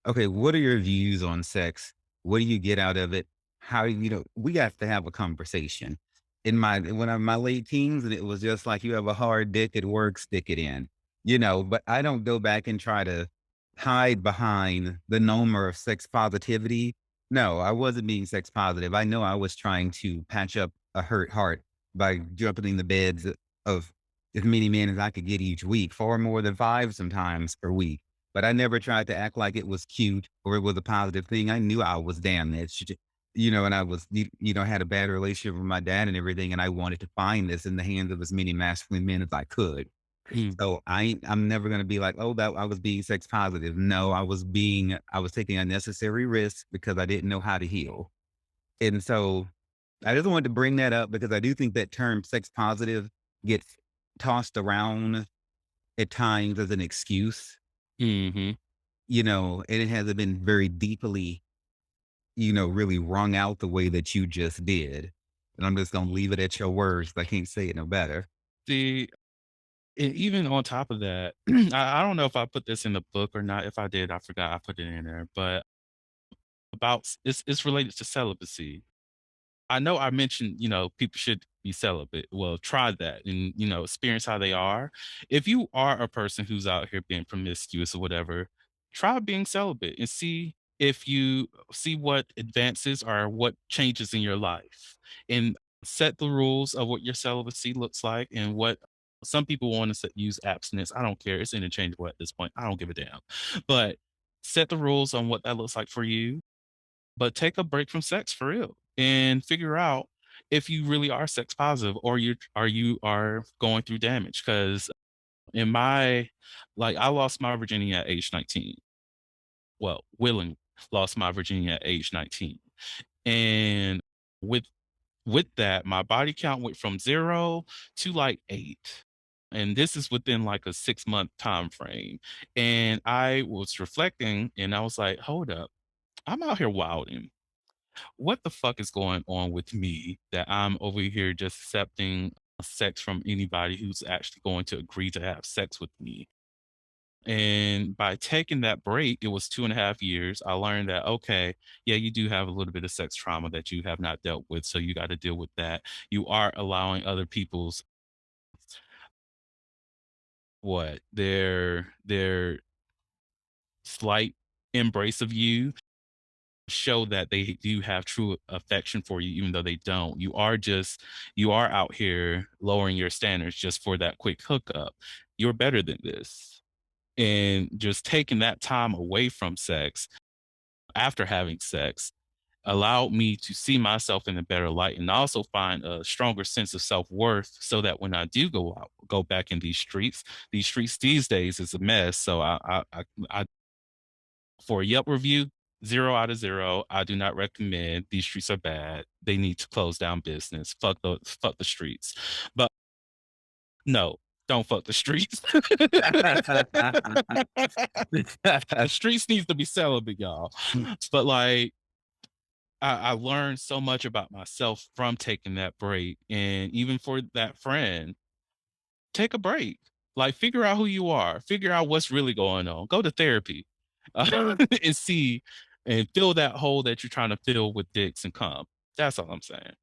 okay, what are your views on sex? What do you get out of it? How you know, we have to have a conversation. When I'm in my late teens, and it was just like you have a hard dick, it works, stick it in. You know, but I don't go back and try to hide behind the number of sex positivity. No, I wasn't being sex positive. I know I was trying to patch up a hurt heart by jumping in the beds of as many men as I could get each week, far more than five sometimes per week, but I never tried to act like it was cute or it was a positive thing. I knew I was damaged, you know, and I was, you know, had a bad relationship with my dad and everything. And I wanted to find this in the hands of as many masculine men as I could. Mm, So I'm never going to be like, oh, that I was being sex positive. No, I was taking unnecessary risks because I didn't know how to heal. And so I just wanted to bring that up because I do think that term sex positive gets tossed around at times as an excuse, mhm. you know, and it hasn't been very deeply, you know, really wrung out the way that you just did. And I'm just gonna leave it at your words. I can't say it no better. The even on top of that, I don't know if I put this in the book or not. If I did, I forgot I put it in there. But it's related to celibacy. I know I mentioned, people should be celibate. Well, try that and, experience how they are. If you are a person who's out here being promiscuous or whatever, try being celibate and see if you see what advances or what changes in your life and set the rules of what your celibacy looks like and what Some people want to use abstinence. I don't care. It's interchangeable at this point. I don't give a damn. But set the rules on what that looks like for you. But take a break from sex for real and figure out if you really are sex positive or you are going through damage. Because in my I lost my virginity at age 19. Well, willing lost my virginity at age 19. And with that, my body count went from 0 to, like, 8, and this is within, like, a 6-month time frame, and I was reflecting, and I was like, "Hold up, I'm out here wilding. What the fuck is going on with me that I'm over here just accepting sex from anybody who's actually going to agree to have sex with me?" And by taking that break, it was 2.5 years. I learned that, okay, yeah, you do have a little bit of sex trauma that you have not dealt with. So you got to deal with that. You are allowing other people's their slight embrace of you show that they do have true affection for you, even though they don't. You are out here lowering your standards just for that quick hookup. You're better than this. And just taking that time away from sex after having sex allowed me to see myself in a better light and also find a stronger sense of self-worth so that when I do go back in these streets these days is a mess. So I for a Yelp review, 0 out of 0. I do not recommend. These streets are bad. They need to close down business. Fuck the streets. But no, don't fuck the streets. The streets needs to be celibate, y'all. But like I learned so much about myself from taking that break. And even for that friend, take a break. Like, figure out who you are, figure out what's really going on. Go to therapy and see and fill that hole that you're trying to fill with dicks and cum. That's all I'm saying.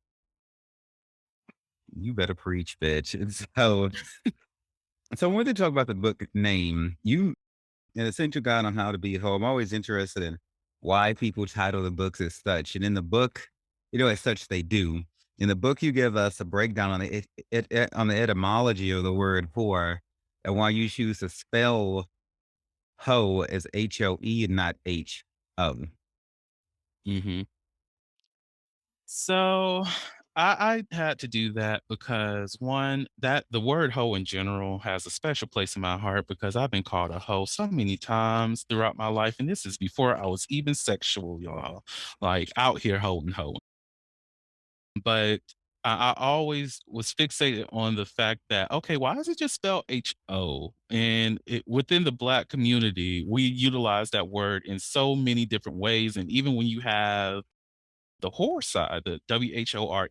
You better preach, bitch. And so I wanted to talk about the book name. You an essential guide on how to be whole. I'm always interested in why people title the books as such. And in the book, as such they do. In the book, you give us a breakdown on on the etymology of the word whore and why you choose to spell hoe as HOE and not HO. Mhm. So I had to do that because one, that the word hoe in general has a special place in my heart because I've been called a hoe so many times throughout my life. And this is before I was even sexual, y'all. Like out here hoeing hoe. But I always was fixated on the fact that, okay, why is it just spelled HO? And within the Black community, we utilize that word in so many different ways. And even when you have the whore side, the WHORE,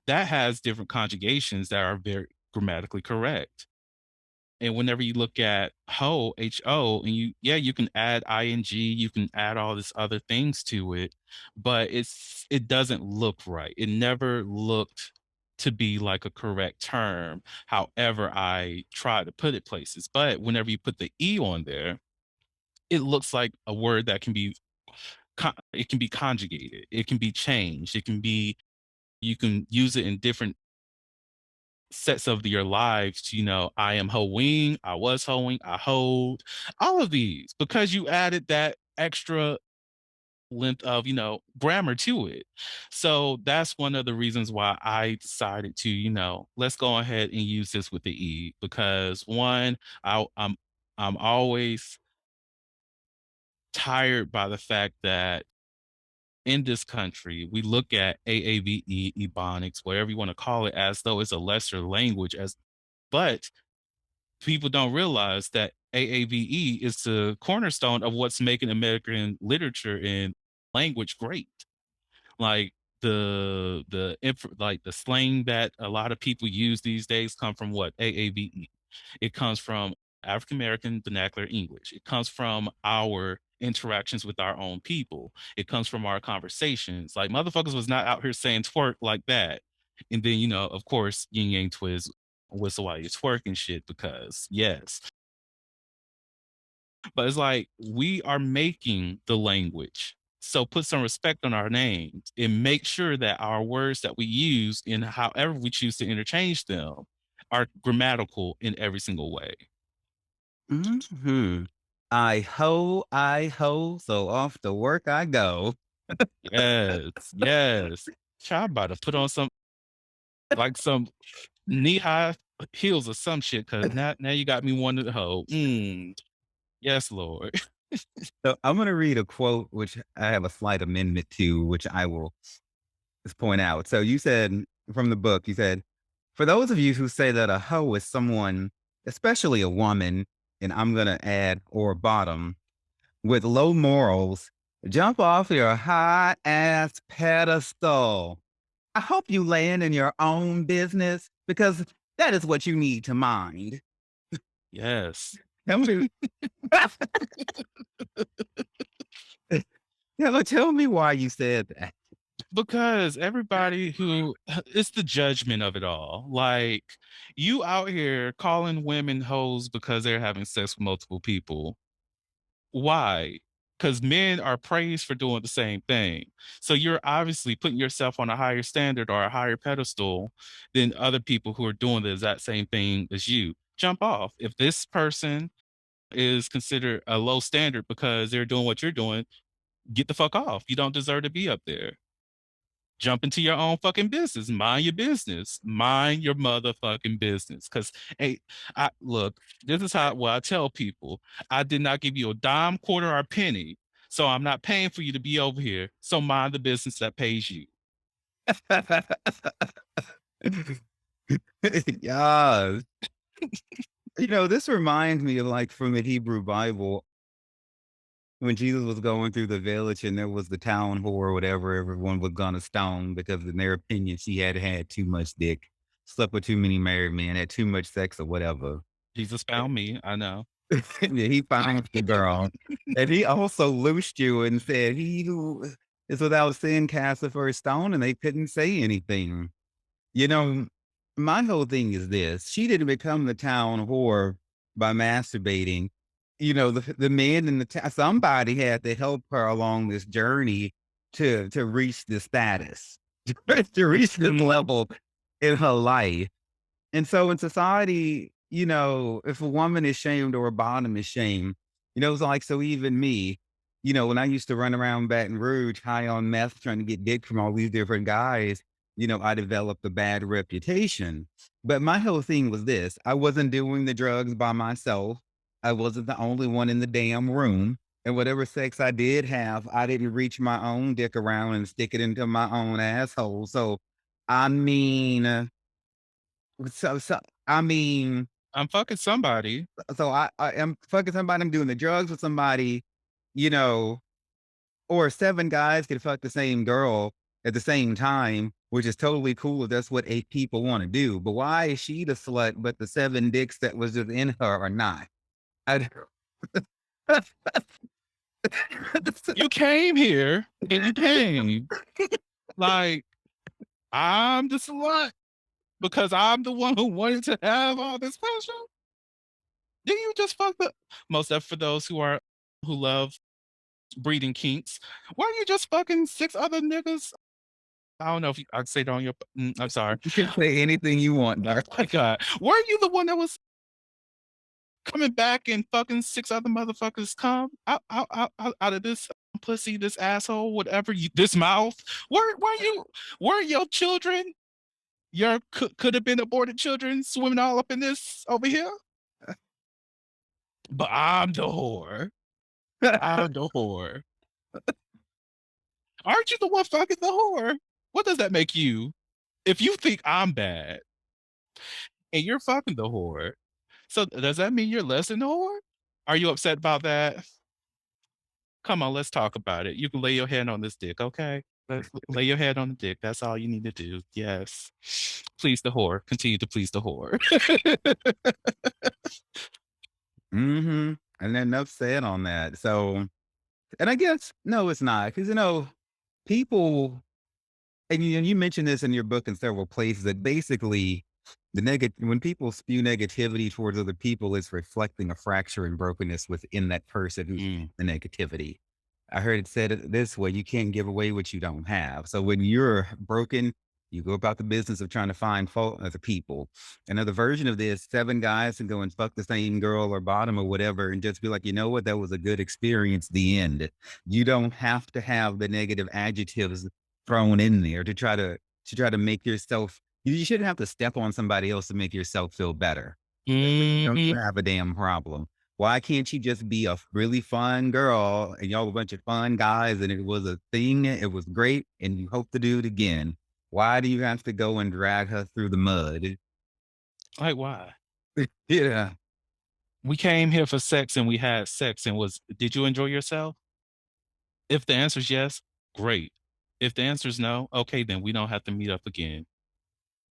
that has different conjugations that are very grammatically correct. And whenever you look at ho, HO, and you can add ing, you can add all this other things to it, but it doesn't look right. It never looked to be like a correct term. However, I try to put it places. But whenever you put the E on there, it looks like a word that can be it can be conjugated, it can be changed, it can be you can use it in different sets of your lives to, I am hoeing, I was hoeing, I hoed, all of these because you added that extra length of, grammar to it. So that's one of the reasons why I decided to, let's go ahead and use this with the E because one, I'm always tired by the fact that in this country, we look at AAVE, Ebonics, whatever you want to call it, as though it's a lesser language, but people don't realize that AAVE is the cornerstone of what's making American literature and language great. Like like the slang that a lot of people use these days come from what? AAVE. It comes from African American vernacular English. It comes from our interactions with our own people. It comes from our conversations. Like motherfuckers was not out here saying twerk like that. And then, of course, yin yang twist whistle while you twerk and shit because yes. But it's like we are making the language. So put some respect on our names and make sure that our words that we use in however we choose to interchange them are grammatical in every single way. Mhm. I ho, so off to work I go. Yes, yes. Child about to put on some like some knee-high heels or some shit, cause now you got me wanting to hoe. Yes, Lord. So I'm gonna read a quote which I have a slight amendment to, which I will just point out. So you said from the book, you said, for those of you who say that a hoe is someone, especially a woman, and I'm gonna add or bottom, with low morals, jump off your high ass pedestal. I hope you land in your own business because that is what you need to mind. Yes. Tell me, tell me why you said that. Because everybody who it's the judgment of it all. Like, you out here calling women hoes because they're having sex with multiple people. Why? Because men are praised for doing the same thing. So you're obviously putting yourself on a higher standard or a higher pedestal than other people who are doing the exact same thing as you. Jump off. If this person is considered a low standard because they're doing what you're doing, get the fuck off. You don't deserve to be up there. Jump into your own fucking business. Mind your business. Mind your motherfucking business. Cause hey, I look, this is how what I tell people. I did not give you a dime, quarter, or penny. So I'm not paying for you to be over here. So mind the business that pays you. Yes. This reminds me of like from the Hebrew Bible when Jesus was going through the village and there was the town whore or whatever, everyone was gonna stone because in their opinion she had had too much dick, slept with too many married men, had too much sex or whatever. Jesus found me. I know. And he found the girl. And he also loosed you and said, he who is without sin cast the first stone, and they couldn't say anything. You know, my whole thing is this. She didn't become the town whore by masturbating. The man in the town, somebody had to help her along this journey to reach the status, to reach this level in her life. And so in society, if a woman is shamed or a bottom is shamed, it's like, so even me, when I used to run around Baton Rouge high on meth trying to get dick from all these different guys, I developed a bad reputation. But my whole thing was this: I wasn't doing the drugs by myself. I wasn't the only one in the damn room. And whatever sex I did have, I didn't reach my own dick around and stick it into my own asshole. So, I mean, so I mean, I'm fucking somebody. I am fucking somebody, I'm doing the drugs with somebody, you know, or 7 guys could fuck the same girl at the same time, which is totally cool if that's what 8 people wanna do, but why is she the slut, but the 7 dicks that was just in her are not? I You came here and you came. Like, I'm the slut because I'm the one who wanted to have all this pleasure. Did you just fuck the most of for those who love breeding kinks? Why are you just fucking 6 other niggas? I don't know if I'd say it on your I'm sorry. You can say anything you want, Dark. My God. Weren't you the one that was coming back and fucking 6 other motherfuckers come out of this pussy, this asshole, whatever you this mouth? Were you were your children, your could have been aborted children swimming all up in this over here? But I'm the whore. I'm the whore. Aren't you the one fucking the whore? What does that make you? If you think I'm bad and you're fucking the whore, so does that mean you're less than the whore? Are you upset about that? Come on, let's talk about it. You can lay your head on this dick, okay? Lay your head on the dick. That's all you need to do. Yes. Please the whore. Continue to please the whore. Mhm, and then enough said on that, so and I guess no, it's not because people. And you mentioned this in your book in several places that basically when people spew negativity towards other people, it's reflecting a fracture and brokenness within that person who's Mm. the negativity. I heard it said it this way: you can't give away what you don't have. So when you're broken, You go about the business of trying to find fault other people. Another version of this, 7 guys can go and fuck the same girl or bottom or whatever and just be like, you know what, that was a good experience, the end. You don't have to have the negative adjectives thrown in there to try to make yourself you shouldn't have to step on somebody else to make yourself feel better. Don't Mhm. you have a damn problem? Why can't you just be a really fun girl and y'all a bunch of fun guys and it was a thing, it was great, and you hope to do it again? Why do you have to go and drag her through the mud? Like, why? Yeah. We came here for sex and we had sex and was did you enjoy yourself? If the answer is yes, great. If the answer is no, okay, then we don't have to meet up again.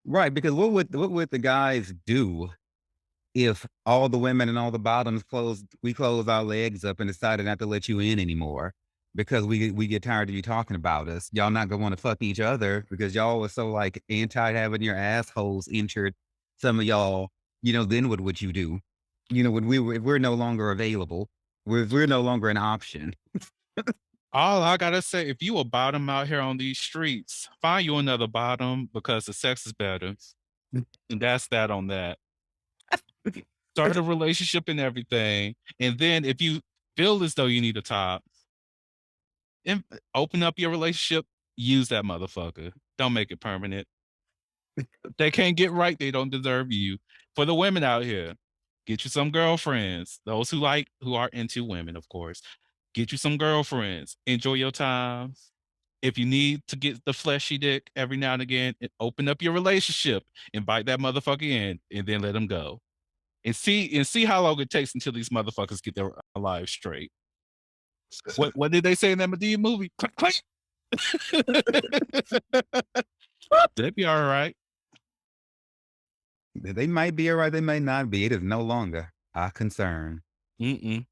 Right, because what would the guys do if all the women and all the bottoms closed our legs up and decided not to let you in anymore because we get tired of you talking about us. Y'all not gonna want to fuck each other because y'all was so like anti having your assholes injured. Some of y'all, then what would you do? When if we're no longer available, if we're no longer an option. All I gotta say, if you a bottom out here on these streets, find you another bottom because the sex is better. And that's that on that. Start a relationship and everything. And then if you feel as though you need a top, and open up your relationship, use that motherfucker. Don't make it permanent. If they can't get right, they don't deserve you. For the women out here, get you some girlfriends. Those who are into women, of course. Get you some girlfriends. Enjoy your time. If you need to get the fleshy dick every now and again, open up your relationship. Invite that motherfucker in, and then let them go. And see how long it takes until these motherfuckers get their lives straight. What did they say in that Medea movie? Click, click. They'd be all right. They might be all right, they may not be. It is no longer our concern. Mm-mm.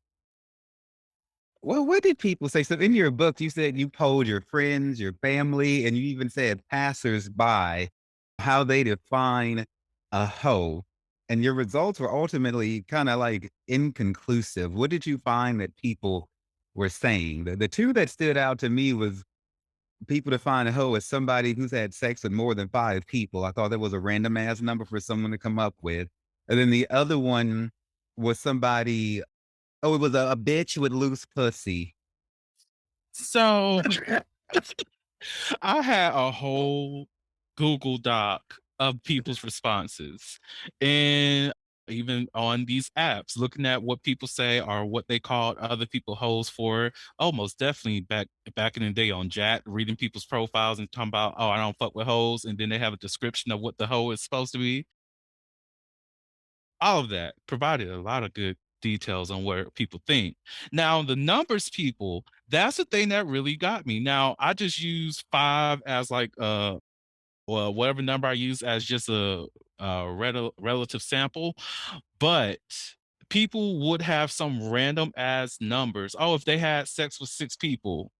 Well, what did people say? So in your book, you said you polled your friends, your family, and you even said passersby how they define a hoe. And your results were ultimately kind of like inconclusive. What did you find that people were saying? The two that stood out to me was people define a hoe as somebody who's had sex with more than 5 people. I thought that was a random ass number for someone to come up with. And then the other one was somebody, oh, it was a bitch with loose pussy. So I had a whole Google Doc of people's responses. And even on these apps, looking at what people say or what they called other people hoes for. Oh, most definitely back in the day on Jack, reading people's profiles and talking about, oh, I don't fuck with hoes, and then they have a description of what the hoe is supposed to be. All of that provided a lot of good details on where people think. Now, the numbers people, that's the thing that really got me. Now, I just use 5 as like well, whatever number I use as just a relative sample, but people would have some random ass numbers. Oh, if they had sex with 6 people.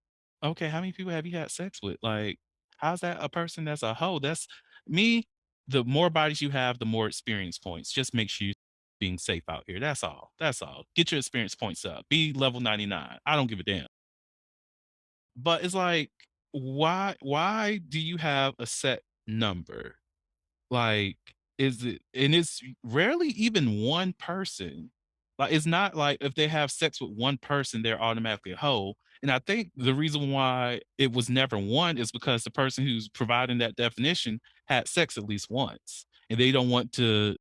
Okay, how many people have you had sex with? Like, how's that a person that's a hoe? That's me. The more bodies you have, the more experience points. Just make sure you're being safe out here. That's all. That's all. Get your experience points up. Be level 99. I don't give a damn. But it's like, why do you have a set number? Like, is it and it's rarely even one person. Like, it's not like if they have sex with one person, they're automatically a hoe. And I think the reason why it was never one is because the person who's providing that definition had sex at least once. And they don't want to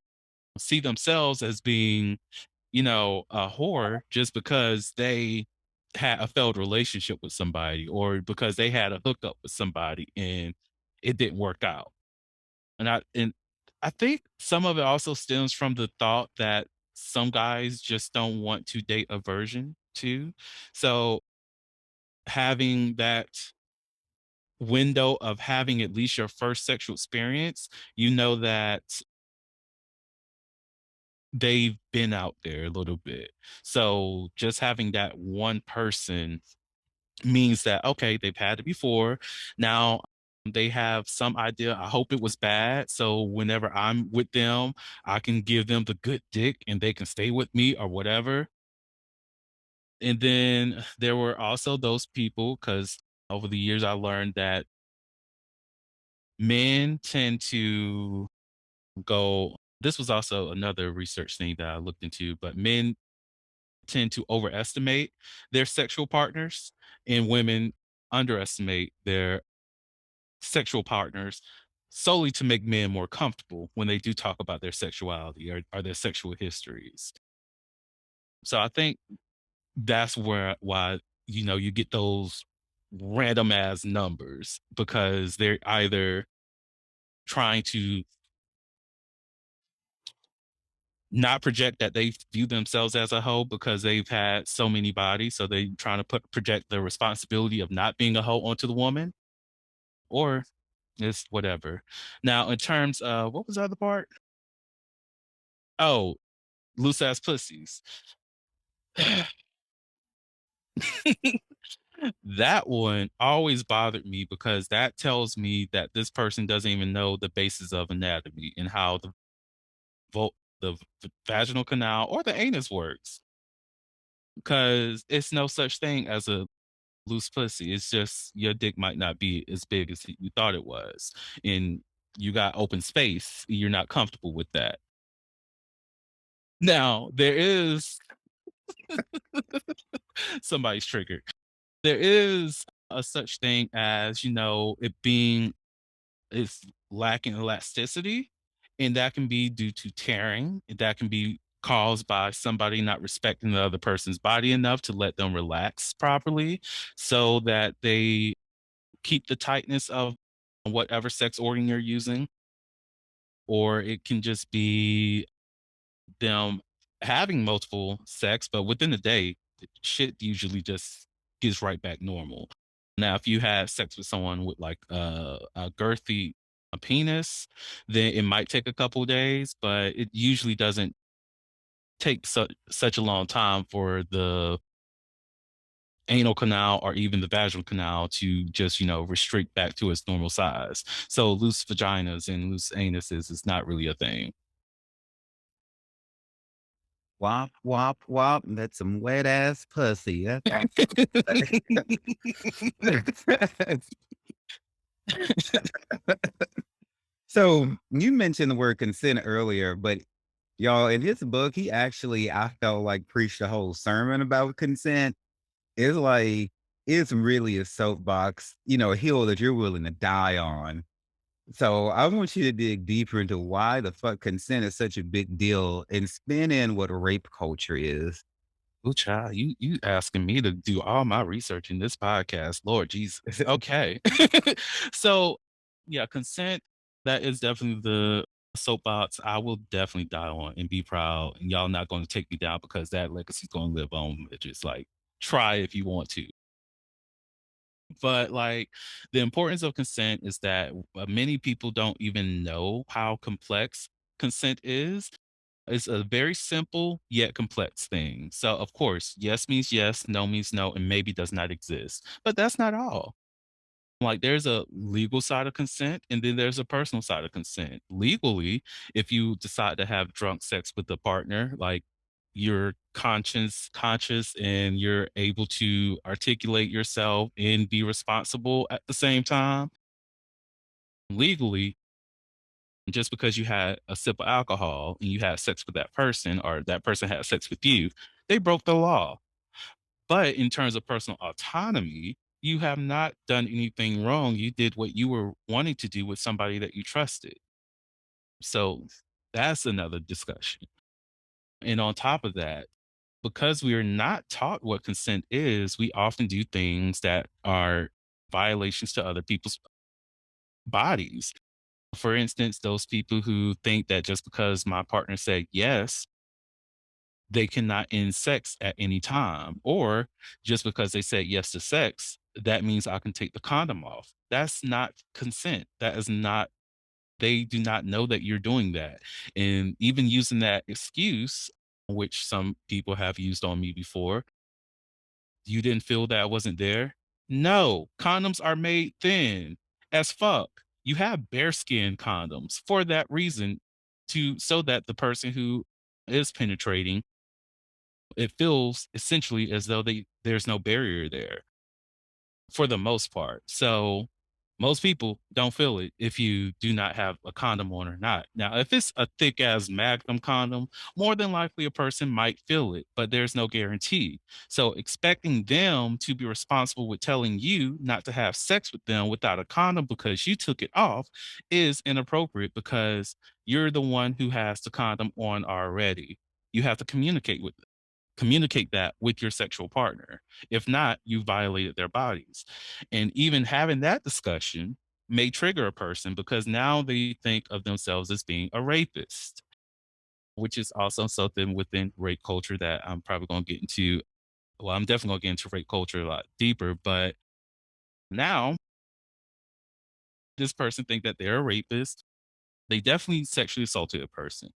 see themselves as being, a whore just because they had a failed relationship with somebody or because they had a hookup with somebody and it didn't work out. And I think some of it also stems from the thought that some guys just don't want to date a virgin too. So having that window of having at least your first sexual experience, you know that they've been out there a little bit. So just having that one person means that okay, they've had it before. Now they have some idea. I hope it was bad. So whenever I'm with them, I can give them the good dick and they can stay with me or whatever. And then there were also those people because over the years I learned that Men tend to go this was also another research thing that I looked into, but men tend to overestimate their sexual partners and women underestimate their sexual partners solely to make men more comfortable when they do talk about their sexuality or their sexual histories. So I think that's where why you get those random ass numbers because they're either trying to not project that they view themselves as a hoe because they've had so many bodies, so they trying to project the responsibility of not being a hoe onto the woman, or it's whatever. Now, in terms of what was the other part? Oh, loose ass pussies. That one always bothered me because that tells me that this person doesn't even know the basis of anatomy and how vo- the vaginal canal or the anus works. Because it's no such thing as a loose pussy. It's just your dick might not be as big as you thought it was, and you got open space. You're not comfortable with that. Now there is somebody's triggered. There is a such thing as it being it's lacking elasticity, and that can be due to tearing. That can be caused by somebody not respecting the other person's body enough to let them relax properly so that they keep the tightness of whatever sex organ you're using, or it can just be them having multiple sex, but within a day, shit usually just gets right back normal. Now, if you have sex with someone with like a girthy penis, then it might take a couple days, but it usually doesn't take such a long time for the anal canal or even the vaginal canal to just restrict back to its normal size. So loose vaginas and loose anuses is not really a thing. Wop, wop, wop. That's some wet ass pussy. So you mentioned the word consent earlier, but y'all, in his book, he actually, I felt like preached a whole sermon about consent. It's like, it's really a soapbox, a hill that you're willing to die on. So I want you to dig deeper into why the fuck consent is such a big deal and spin in what rape culture is. Ooh, child, you asking me to do all my research in this podcast. Lord Jesus. Okay. So yeah, consent, that is definitely the soapbox I will definitely die on and be proud. And y'all not going to take me down because that legacy is going to live on. It's just like try if you want to. But like the importance of consent is that many people don't even know how complex consent is. It's a very simple yet complex thing. So, of course, yes means yes, no means no, and maybe does not exist. But that's not all. Like, there's a legal side of consent, and then there's a personal side of consent. Legally, if you decide to have drunk sex with a partner, like you're conscious and you're able to articulate yourself and be responsible at the same time. Legally, just because you had a sip of alcohol and you had sex with that person or that person had sex with you, they broke the law. But in terms of personal autonomy, you have not done anything wrong. You did what you were wanting to do with somebody that you trusted. So that's another discussion. And on top of that, because we are not taught what consent is, we often do things that are violations to other people's bodies. For instance, those people who think that just because my partner said yes, they cannot end sex at any time. Or just because they said yes to sex, that means I can take the condom off. That's not consent. That is not, they do not know that you're doing that. And even using that excuse, which some people have used on me before, you didn't feel that I wasn't there? No, condoms are made thin as fuck. You have bearskin condoms for that reason to so that the person who is penetrating, it feels essentially as though there's no barrier there for the most part. So Most people don't feel it if you do not have a condom on or not. Now, if it's a thick ass Magnum condom, more than likely a person might feel it, but there's no guarantee. So, expecting them to be responsible with telling you not to have sex with them without a condom because you took it off is inappropriate because you're the one who has the condom on already. You have to communicate that with your sexual partner. If not, you violated their bodies. And even having that discussion may trigger a person because now they think of themselves as being a rapist, which is also something within rape culture that I'm probably going to get into. Well, I'm definitely going to get into rape culture a lot deeper, but now this person think that they're a rapist. They definitely sexually assaulted a person.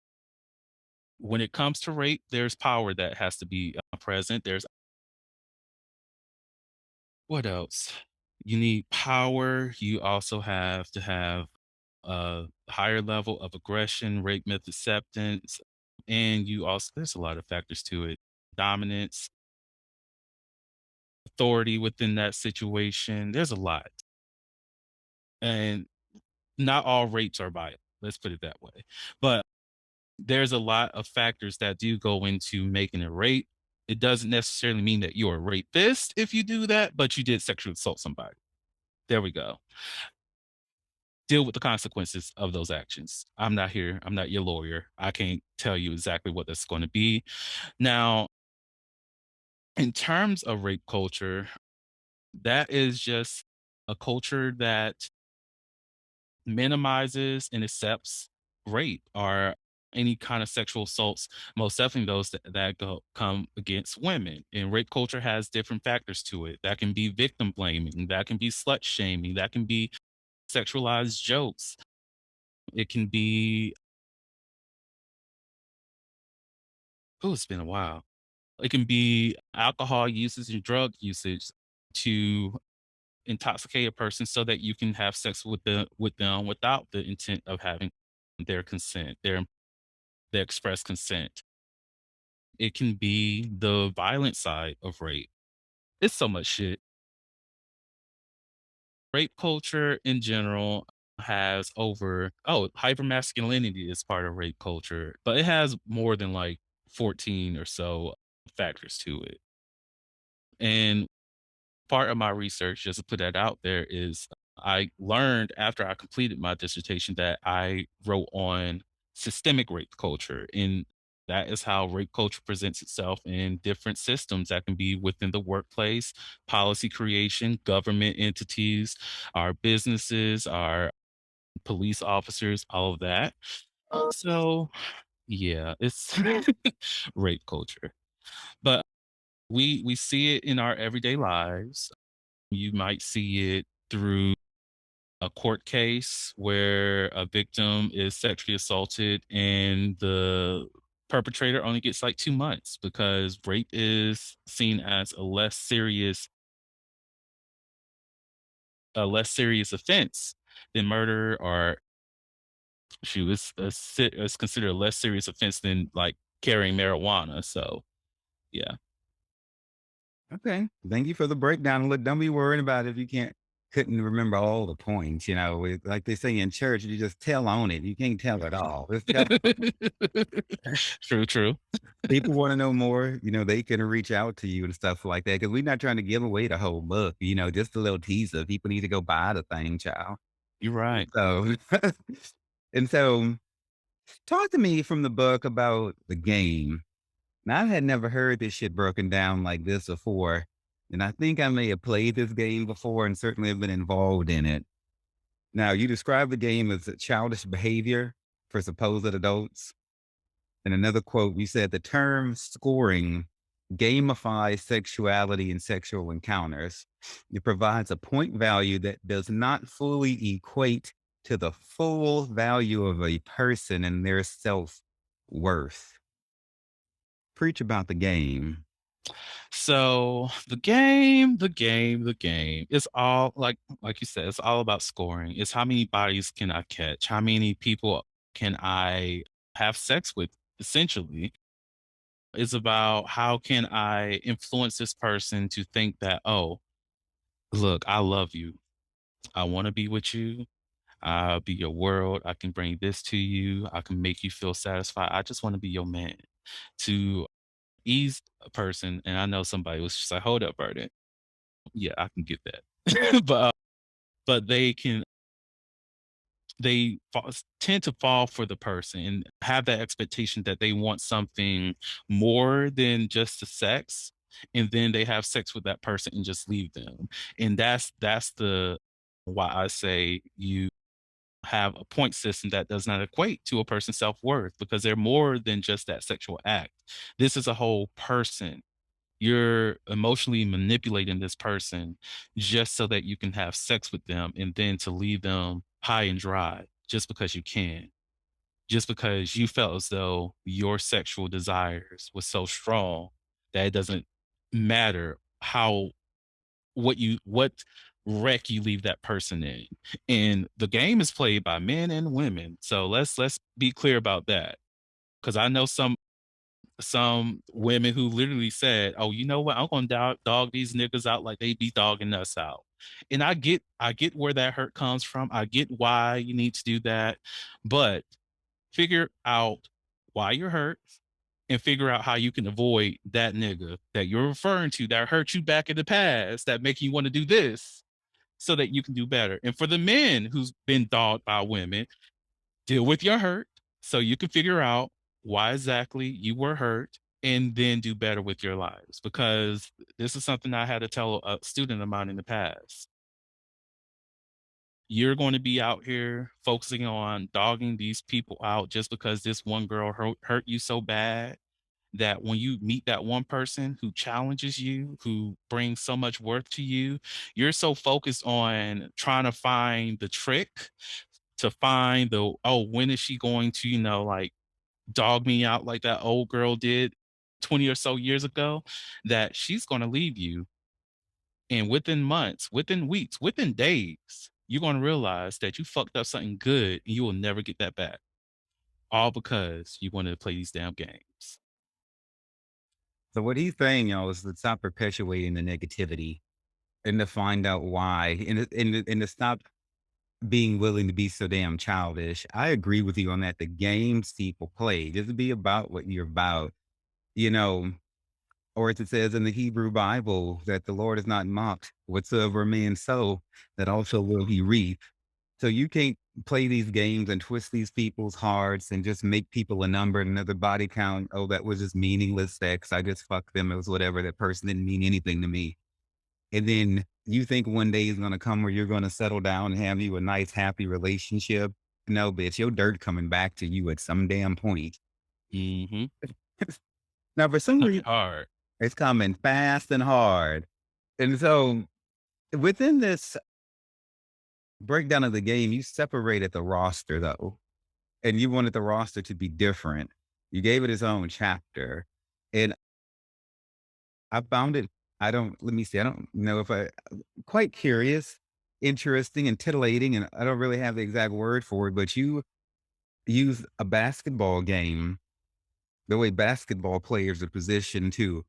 When it comes to rape, there's power that has to be present. There's what else? You need power. You also have to have a higher level of aggression, rape myth acceptance, and you also there's a lot of factors to it. Dominance, authority within that situation. There's a lot. And not all rapes are violent. Let's put it that way. But there's a lot of factors that do go into making a rape. It doesn't necessarily mean that you're a rapist if you do that, but you did sexually assault somebody. There we go. Deal with the consequences of those actions. I'm not here. I'm not your lawyer. I can't tell you exactly what that's going to be. Now, in terms of rape culture, that is just a culture that minimizes and accepts rape or any kind of sexual assaults, most definitely those that come against women. And rape culture has different factors to it. That can be victim blaming, that can be slut shaming, that can be sexualized jokes. It can be oh, it's been a while. It can be alcohol usage and drug usage to intoxicate a person so that you can have sex with them without the intent of having their consent, their express consent. It can be the violent side of rape. It's so much shit. Rape culture in general has over hypermasculinity is part of rape culture, but it has more than like 14 or so factors to it. And part of my research, just to put that out there, is I learned after I completed my dissertation that I wrote on systemic rape culture. And that is how rape culture presents itself in different systems that can be within the workplace, policy creation, government entities, our businesses, our police officers, all of that. So, yeah, it's rape culture. But we see it in our everyday lives. You might see it through a court case where a victim is sexually assaulted and the perpetrator only gets like 2 months because rape is seen as a less serious offense than murder or she was it's considered a less serious offense than like carrying marijuana. So, yeah. Okay. Thank you for the breakdown. Look, don't be worrying about it if you couldn't remember all the points. Like they say in church, you just tell on it. You can't tell it all. Just tell. True, true. People want to know more. They can reach out to you and stuff like that because we're not trying to give away the whole book. Just a little teaser. People need to go buy the thing, child. You're right. So, and so, talk to me from the book about the game. Now, I had never heard this shit broken down like this before. And I think I may have played this game before and certainly have been involved in it. Now, you describe the game as a childish behavior for supposed adults. In another quote, you said the term scoring gamifies sexuality and sexual encounters. It provides a point value that does not fully equate to the full value of a person and their self worth. Preach about the game. So the game, it's all like you said, it's all about scoring. It's how many bodies can I catch? How many people can I have sex with, essentially. It's about how can I influence this person to think that, oh, look, I love you. I want to be with you. I'll be your world. I can bring this to you. I can make you feel satisfied. I just want to be your man. To ease a person, and I know somebody was just like, hold up, Burden. Yeah, I can get that. but they tend to fall for the person and have that expectation that they want something more than just the sex, and then they have sex with that person and just leave them. And that's the why I say you have a point system that does not equate to a person's self-worth, because they're more than just that sexual act. This is a whole person. You're emotionally manipulating this person just so that you can have sex with them and then to leave them high and dry just because you can. Just because you felt as though your sexual desires was so strong that it doesn't matter what wreck you leave that person in. And the game is played by men and women. So let's be clear about that. Because I know some women who literally said, "Oh, you know what? I'm gonna dog these niggas out like they be dogging us out." And I get where that hurt comes from. I get why you need to do that, but figure out why you're hurt and figure out how you can avoid that nigga that you're referring to that hurt you back in the past that make you want to do this so that you can do better. And for the men who's been dogged by women, deal with your hurt so you can figure out why exactly you were hurt and then do better with your lives. Because this is something I had to tell a student of mine in the past. You're going to be out here focusing on dogging these people out just because this one girl hurt you so bad that when you meet that one person who challenges you, who brings so much worth to you, you're so focused on trying to find the trick to find the, oh, when is she going to, like dog me out like that old girl did 20 or so years ago, that she's going to leave you. And within months, within weeks, within days, you're going to realize that you fucked up something good and you will never get that back. All because you wanted to play these damn games. So what he's saying, y'all, is to stop perpetuating the negativity and to find out why and to stop being willing to be so damn childish. I agree with you on that. The games people play, just be about what you're about, you know, or as it says in the Hebrew Bible that the Lord is not mocked. Whatsoever a man sow, that also will he reap. So you can't play these games and twist these people's hearts and just make people a number, another body count. Oh, that was just meaningless sex. I just fucked them. It was whatever. That person didn't mean anything to me. And then you think one day is going to come where you're going to settle down and have you a nice, happy relationship. No, bitch, your dirt coming back to you at some damn point. Hmm. Now, for some reason, Hard. it's coming fast and hard. And so within this breakdown of the game, you separated the roster though, and you wanted the roster to be different. You gave it its own chapter. And I found it, I don't, let me see, I don't know if quite curious, interesting, and titillating. And I don't really have the exact word for it, but you use a basketball game, the way basketball players are positioned to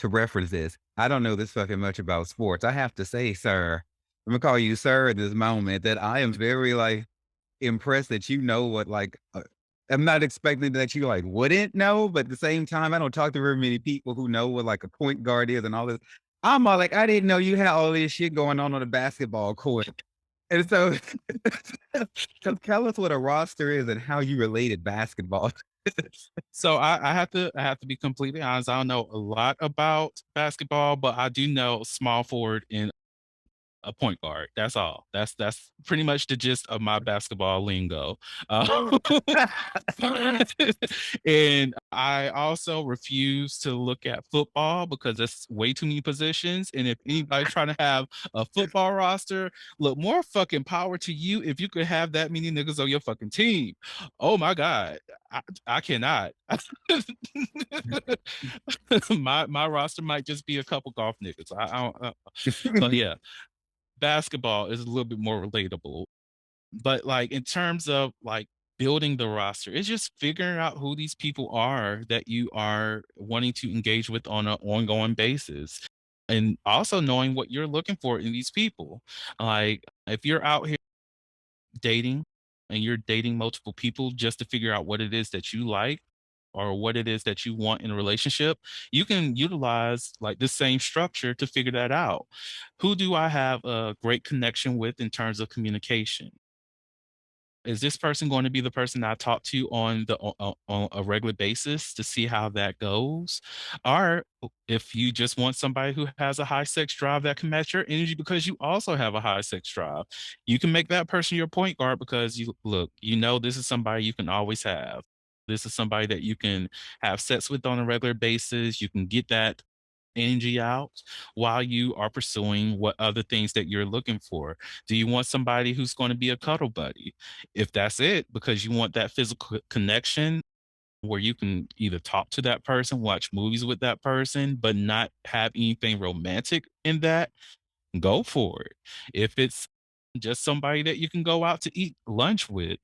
reference this. I don't know this fucking much about sports. I have to say, sir, I'm gonna call you sir in this moment that I am very like impressed that you know what I'm not expecting that you like wouldn't know, but at the same time, I don't talk to very many people who know what like a point guard is and all this. I'm all like, I didn't know you had all this shit going on a basketball court. And so, so tell us what a roster is and how you related basketball. So I have to be completely honest. I don't know a lot about basketball, but I do know small forward and a point guard. That's all. That's pretty much the gist of my basketball lingo. Uh, and I also refuse to look at football because there's way too many positions. And if anybody's trying to have a football roster, look, more fucking power to you if you could have that many niggas on your fucking team. Oh my God. I cannot. My roster might just be a couple golf niggas. I don't, so yeah, basketball is a little bit more relatable. But like in terms of like building the roster, it's just figuring out who these people are that you are wanting to engage with on an ongoing basis. and also knowing what you're looking for in these people. Like, if you're out here dating and you're dating multiple people just to figure out what it is that you like or what it is that you want in a relationship, you can utilize like the same structure to figure that out. Who do I have a great connection with in terms of communication? Is this person going to be the person I talk to on a regular basis to see how that goes? Or if you just want somebody who has a high sex drive that can match your energy because you also have a high sex drive, you can make that person your point guard because you look, you know, this is somebody you can always have. This is somebody that you can have sex with on a regular basis. You can get that energy out while you are pursuing what other things that you're looking for. Do you want somebody who's going to be a cuddle buddy? If that's it, because you want that physical connection where you can either talk to that person, watch movies with that person, but not have anything romantic in that, go for it. If it's just somebody that you can go out to eat lunch with,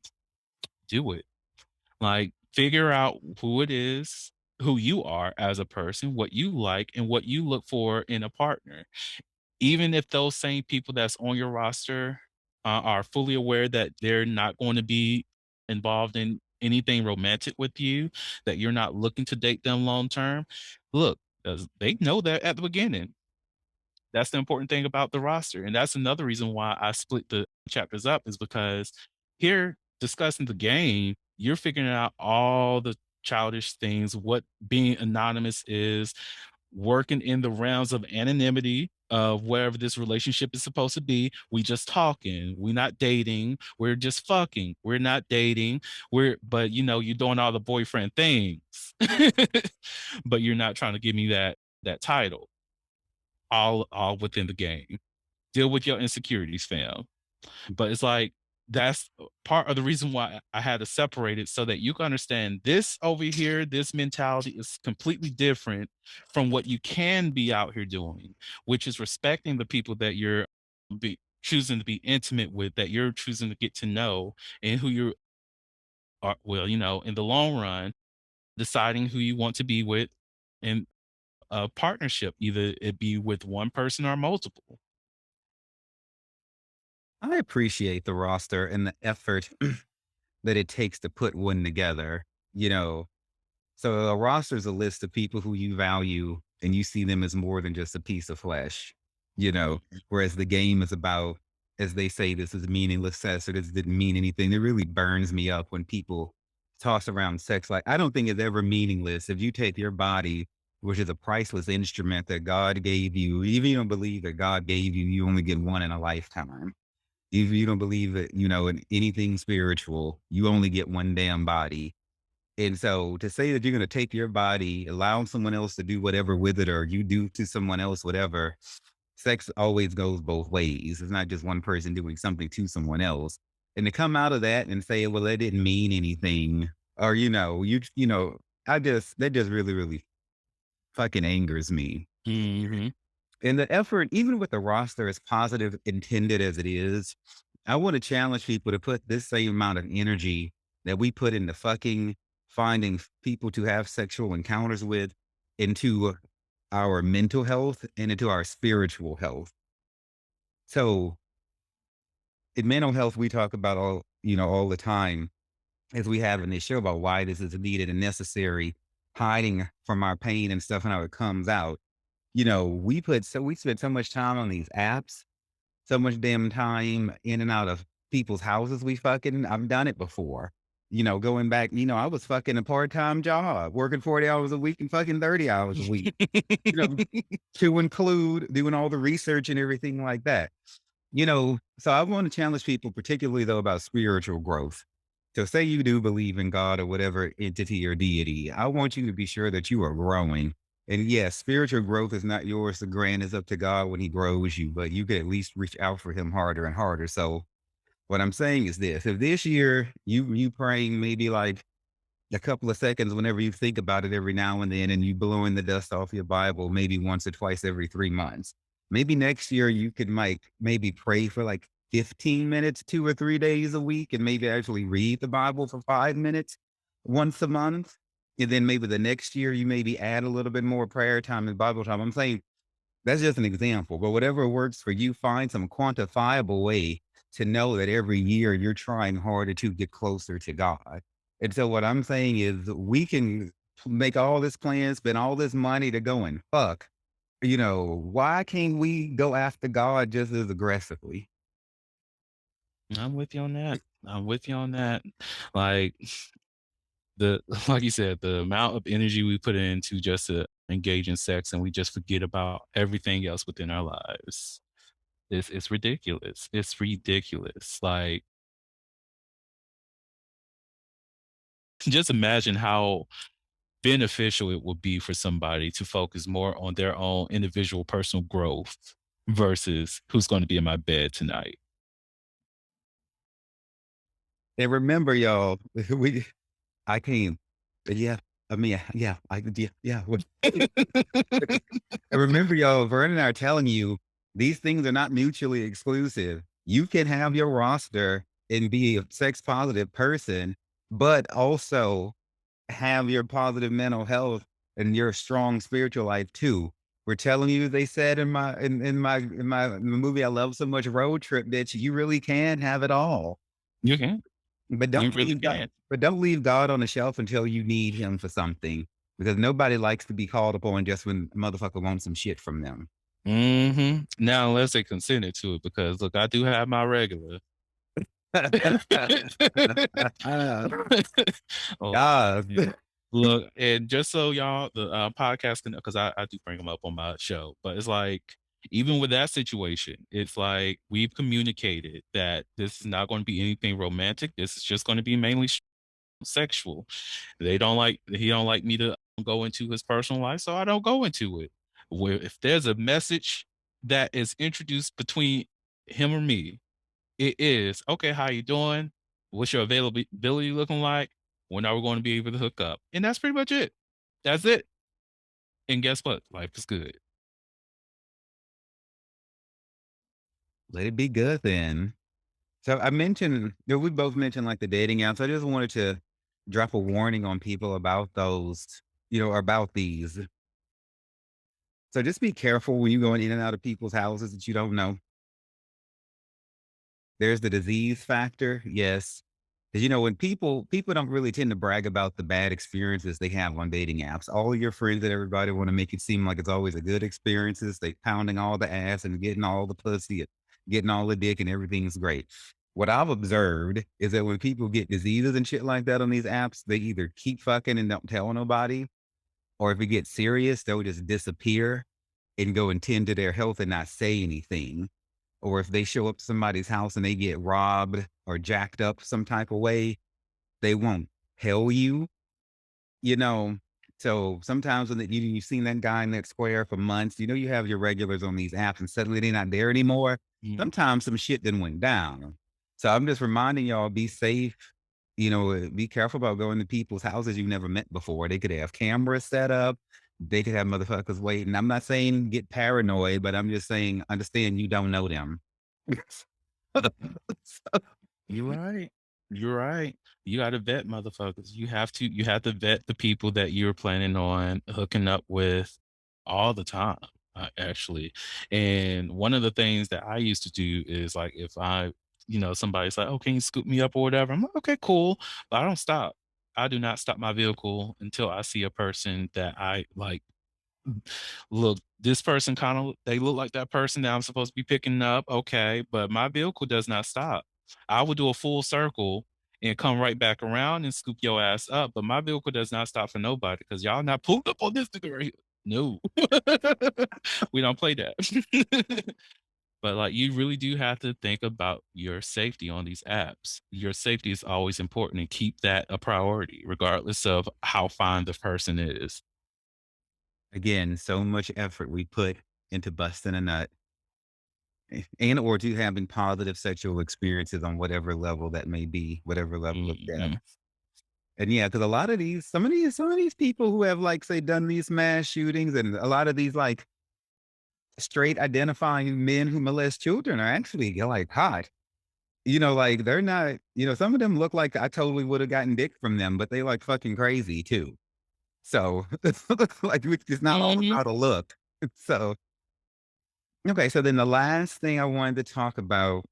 do it. Like, figure out who it is, who you are as a person, what you like, and what you look for in a partner. Even if those same people that's on your roster are fully aware that they're not going to be involved in anything romantic with you, that you're not looking to date them long term, look, they know that at the beginning. That's the important thing about the roster, and that's another reason why I split the chapters up is because here discussing the game, you're figuring out all the childish things, what being anonymous is, working in the realms of anonymity of wherever this relationship is supposed to be. We just talking. We not dating. We're just fucking. We're not dating. But you know, you're doing all the boyfriend things. But you're not trying to give me that title. All within the game. Deal with your insecurities, fam. But it's like that's part of the reason why I had to separate it so that you can understand this over here, this mentality is completely different from what you can be out here doing, which is respecting the people that you're choosing to be intimate with, that you're choosing to get to know, and who you are. Well, you know, in the long run, deciding who you want to be with in a partnership, either it be with one person or multiple. I appreciate the roster and the effort that it takes to put one together, you know. So a roster is a list of people who you value and you see them as more than just a piece of flesh, you know, whereas the game is about, as they say, this is meaningless sex or this didn't mean anything. It really burns me up when people toss around sex. Like, I don't think it's ever meaningless. If you take your body, which is a priceless instrument that God gave you, even if you don't believe that God gave you, you only get one in a lifetime. If you don't believe that, you know, in anything spiritual, you only get one damn body. And so to say that you're going to take your body, allow someone else to do whatever with it, or you do to someone else, whatever, sex always goes both ways. It's not just one person doing something to someone else. And to come out of that and say, well, that didn't mean anything, or, you know, that just really, really fucking angers me. Mhm. And the effort, even with the roster as positive intended as it is, I want to challenge people to put this same amount of energy that we put into fucking finding people to have sexual encounters with into our mental health and into our spiritual health. So in mental health, we talk about all the time as we have in this show about why this is needed and necessary, hiding from our pain and stuff and how it comes out. You know, we spend so much time on these apps, so much damn time in and out of people's houses I've done it before. You know, going back, I was fucking a part-time job, working 40 hours a week and fucking 30 hours a week, you know, to include doing all the research and everything like that. So I want to challenge people, particularly though, about spiritual growth. So say you do believe in God or whatever entity or deity. I want you to be sure that you are growing. And yes, spiritual growth is not yours to grant. It's up to God when he grows you, but you can at least reach out for him harder and harder. So what I'm saying is this: if this year you praying maybe like a couple of seconds whenever you think about it every now and then, and you blowing the dust off your Bible maybe once or twice every 3 months. Maybe next year you could maybe pray for like 15 minutes, 2 or 3 days a week, and maybe actually read the Bible for 5 minutes once a month. And then maybe the next year you maybe add a little bit more prayer time and Bible time. I'm saying That's just an example, but whatever works for you, find some quantifiable way to know that every year you're trying harder to get closer to God. And so what I'm saying is we can make all this plans, spend all this money to go and fuck. Why can't we go after God just as aggressively? I'm with you on that. I'm with you on that. Like the like you said, the amount of energy we put into just to engage in sex and we just forget about everything else within our lives. It's ridiculous. It's ridiculous. Like just imagine how beneficial it would be for somebody to focus more on their own individual personal growth versus who's going to be in my bed tonight. And remember, y'all, I can't. Yeah, I mean, yeah, yeah. And remember, y'all, Vernon and I are telling you these things are not mutually exclusive. You can have your roster and be a sex positive person, but also have your positive mental health and your strong spiritual life too. We're telling you, they said in the movie I love so much, Road Trip, bitch, you really can have it all. You can. But You don't really leave God can. but don't leave God on the shelf until you need him for something, because nobody likes to be called upon just when a motherfucker wants some shit from them. Now, unless they consented to it, because look, I do have my regular. Oh, God. yeah. Look, and just so y'all, the podcast can, because I do bring them up on my show, but it's like, even with that situation, it's like we've communicated that this is not going to be anything romantic. This is just going to be mainly sexual. He don't like me to go into his personal life, so I don't go into it. Where if there's a message that is introduced between him or me, it is okay. How you doing? What's your availability looking like? When are we going to be able to hook up? And that's pretty much it. That's it. And guess what? Life is good. Let it be good then. So I mentioned, we both mentioned like the dating apps. I just wanted to drop a warning on people about those, about these. So just be careful when you're going in and out of people's houses that you don't know. There's the disease factor, yes. 'Cause, when people don't really tend to brag about the bad experiences they have on dating apps. All of your friends and everybody wanna make it seem like it's always a good experiences. They pounding all the ass and getting all the pussy and getting all the dick and everything's great. What I've observed is that when people get diseases and shit like that on these apps, they either keep fucking and don't tell nobody, or if it gets serious, they'll just disappear and go and tend to their health and not say anything. Or if they show up to somebody's house and they get robbed or jacked up some type of way, they won't tell you, you know. So sometimes when you've seen that guy in that square for months, you have your regulars on these apps and suddenly they're not there anymore. Mm. Sometimes some shit then went down. So I'm just reminding y'all, be safe. Be careful about going to people's houses you've never met before. They could have cameras set up. They could have motherfuckers waiting. I'm not saying get paranoid, but I'm just saying understand you don't know them. You're right. You're right. You gotta vet motherfuckers. You have to vet the people that you're planning on hooking up with all the time, actually. And one of the things that I used to do is like if somebody's like, "Oh, can you scoop me up or whatever?" I'm like, "Okay, cool." But I don't stop. I do not stop my vehicle until I see a person that I like. Look, this person they look like that person that I'm supposed to be picking up. Okay, but my vehicle does not stop. I would do a full circle and come right back around and scoop your ass up, but my vehicle does not stop for nobody because y'all not pulled up on this nigga right here. No, we don't play that. But like, you really do have to think about your safety on these apps. Your safety is always important, and keep that a priority, regardless of how fine the person is. Again, so much effort we put into busting a nut and or to having positive sexual experiences on whatever level that may be, whatever level of Mhm. depth. And yeah, because a lot of some of these people who have like say done these mass shootings and a lot of these like straight identifying men who molest children are actually like hot. Like they're not, some of them look like I totally would have gotten dick from them, but they like fucking crazy too. So like it's not all Mhm. about a look. So Okay, so then the last thing I wanted to talk about.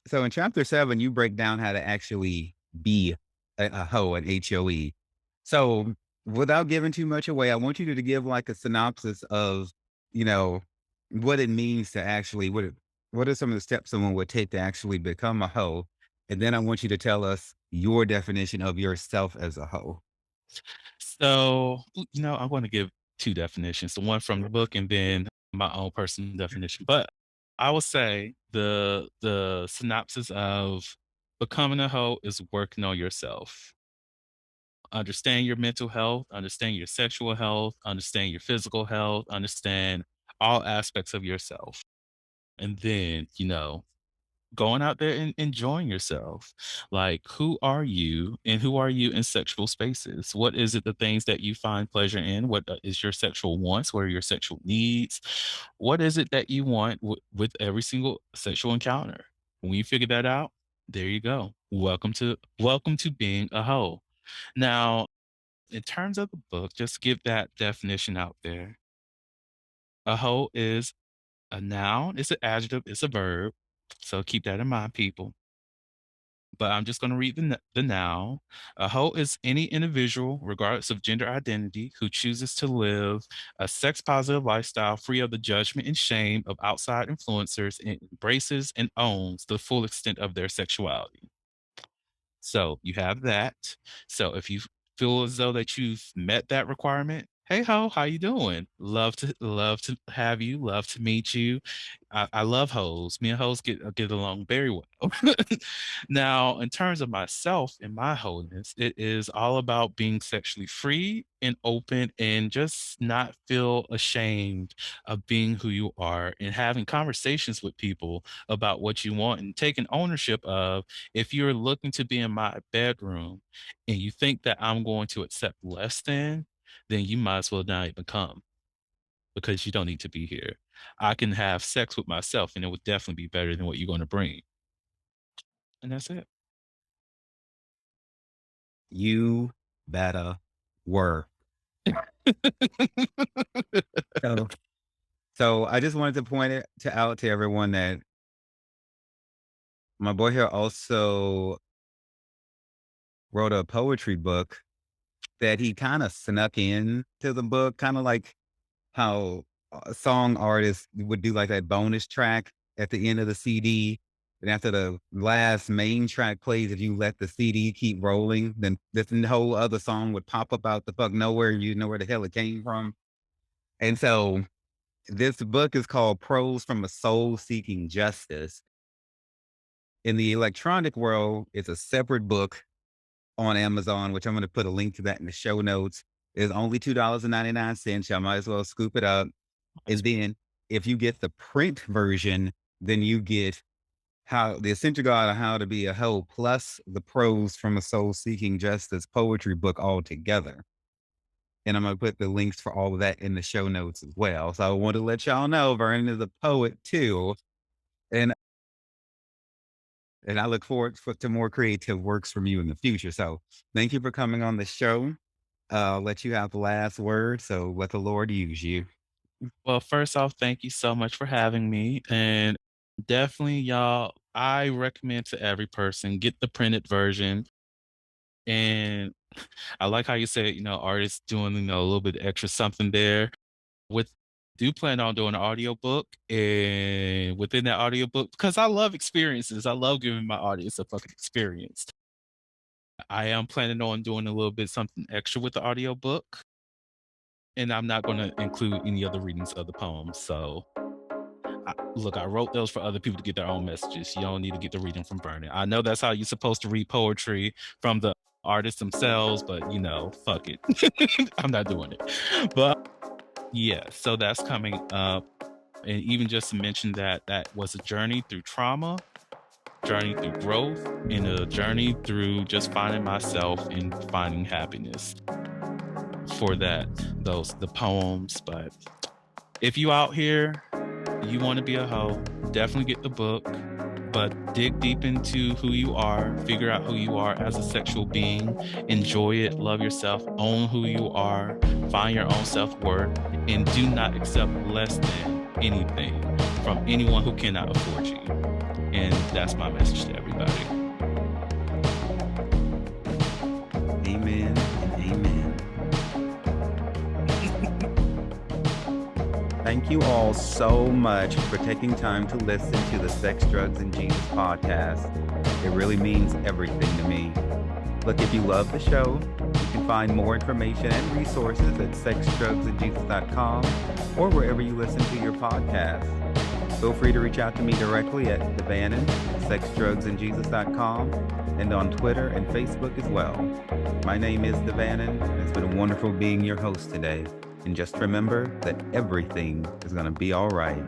So in chapter 7, you break down how to actually be a hoe, an HOE. So without giving too much away, I want you to give like a synopsis of, you know, what it means to actually what are some of the steps someone would take to actually become a hoe? And then I want you to tell us your definition of yourself as a hoe. So, I want to give 2 definitions, the one from the book and then my own personal definition. But I will say the synopsis of becoming a hoe is working on yourself. Understand your mental health, understand your sexual health, understand your physical health, understand all aspects of yourself. And then, going out there and enjoying yourself. Like, who are you and who are you in sexual spaces? What is it, the things that you find pleasure in? What is your sexual wants? What are your sexual needs? What is it that you want with every single sexual encounter? When you figure that out, there you go. Welcome to being a hoe. Now, in terms of the book, just give that definition out there. A hoe is a noun, it's an adjective, it's a verb. So keep that in mind, people. But I'm just going to read the noun. A hoe is any individual, regardless of gender identity, who chooses to live a sex positive lifestyle free of the judgment and shame of outside influencers and embraces and owns the full extent of their sexuality. So you have that. So if you feel as though that you've met that requirement, hey ho, how you doing? Love to have you. Love to meet you. I love hoes. Me and hoes get along very well. Now, in terms of myself and my wholeness, it is all about being sexually free and open and just not feel ashamed of being who you are and having conversations with people about what you want and taking ownership of if you're looking to be in my bedroom and you think that I'm going to accept less than, then you might as well not even come because you don't need to be here. I can have sex with myself and it would definitely be better than what you're going to bring. And that's it. You better work. So, so I just wanted to point it out to everyone that my boy here also wrote a poetry book that he kinda snuck in to the book, kinda like how a song artists would do, like, that bonus track at the end of the CD, and after the last main track plays, if you let the CD keep rolling, then this whole other song would pop up out the fuck nowhere, and you know where the hell it came from. And so, this book is called Prose from a Soul Seeking Justice. In the electronic world, it's a separate book on Amazon, which I'm gonna put a link to that in the show notes. It's only $2.99. Y'all might as well scoop it up. And then if you get the print version, then you get how the essential guide on how to be a hoe plus the prose from a soul seeking justice poetry book all together. And I'm gonna put the links for all of that in the show notes as well. So I want to let y'all know Vernon is a poet too. And I look forward to more creative works from you in the future. So thank you for coming on the show. I'll let you have the last word. So let the Lord use you. Well, first off, thank you so much for having me. And definitely, y'all, I recommend to every person get the printed version. And I like how you said, artists doing, a little bit extra something there. With do plan on doing an audiobook and within that audiobook, because I love experiences. I love giving my audience a fucking experience. I am planning on doing a little bit something extra with the audiobook. And I'm not going to include any other readings of the poems. So look, I wrote those for other people to get their own messages. You don't need to get the reading from Vernon. I know that's how you're supposed to read poetry from the artists themselves, but fuck it. I'm not doing it. But yeah, so that's coming up. And even just to mention that that was a journey through trauma, journey through growth, and a journey through just finding myself and finding happiness for that, the poems. But if you out here, you want to be a hoe, definitely get the book, but dig deep into who you are, figure out who you are as a sexual being, enjoy it, love yourself, own who you are, find your own self worth, and do not accept less than anything. from anyone who cannot afford you. And that's my message to everybody. Amen and amen. Thank you all so much for taking time to listen to the Sex, Drugs, and Jesus podcast. It really means everything to me. Look, if you love the show, you can find more information and resources at sexdrugsandjesus.com or wherever you listen to your podcast. Feel free to reach out to me directly at Vernon, sexdrugsandjesus.com, and on Twitter and Facebook as well. My name is Vernon, and it's been wonderful being your host today. And just remember that everything is going to be all right.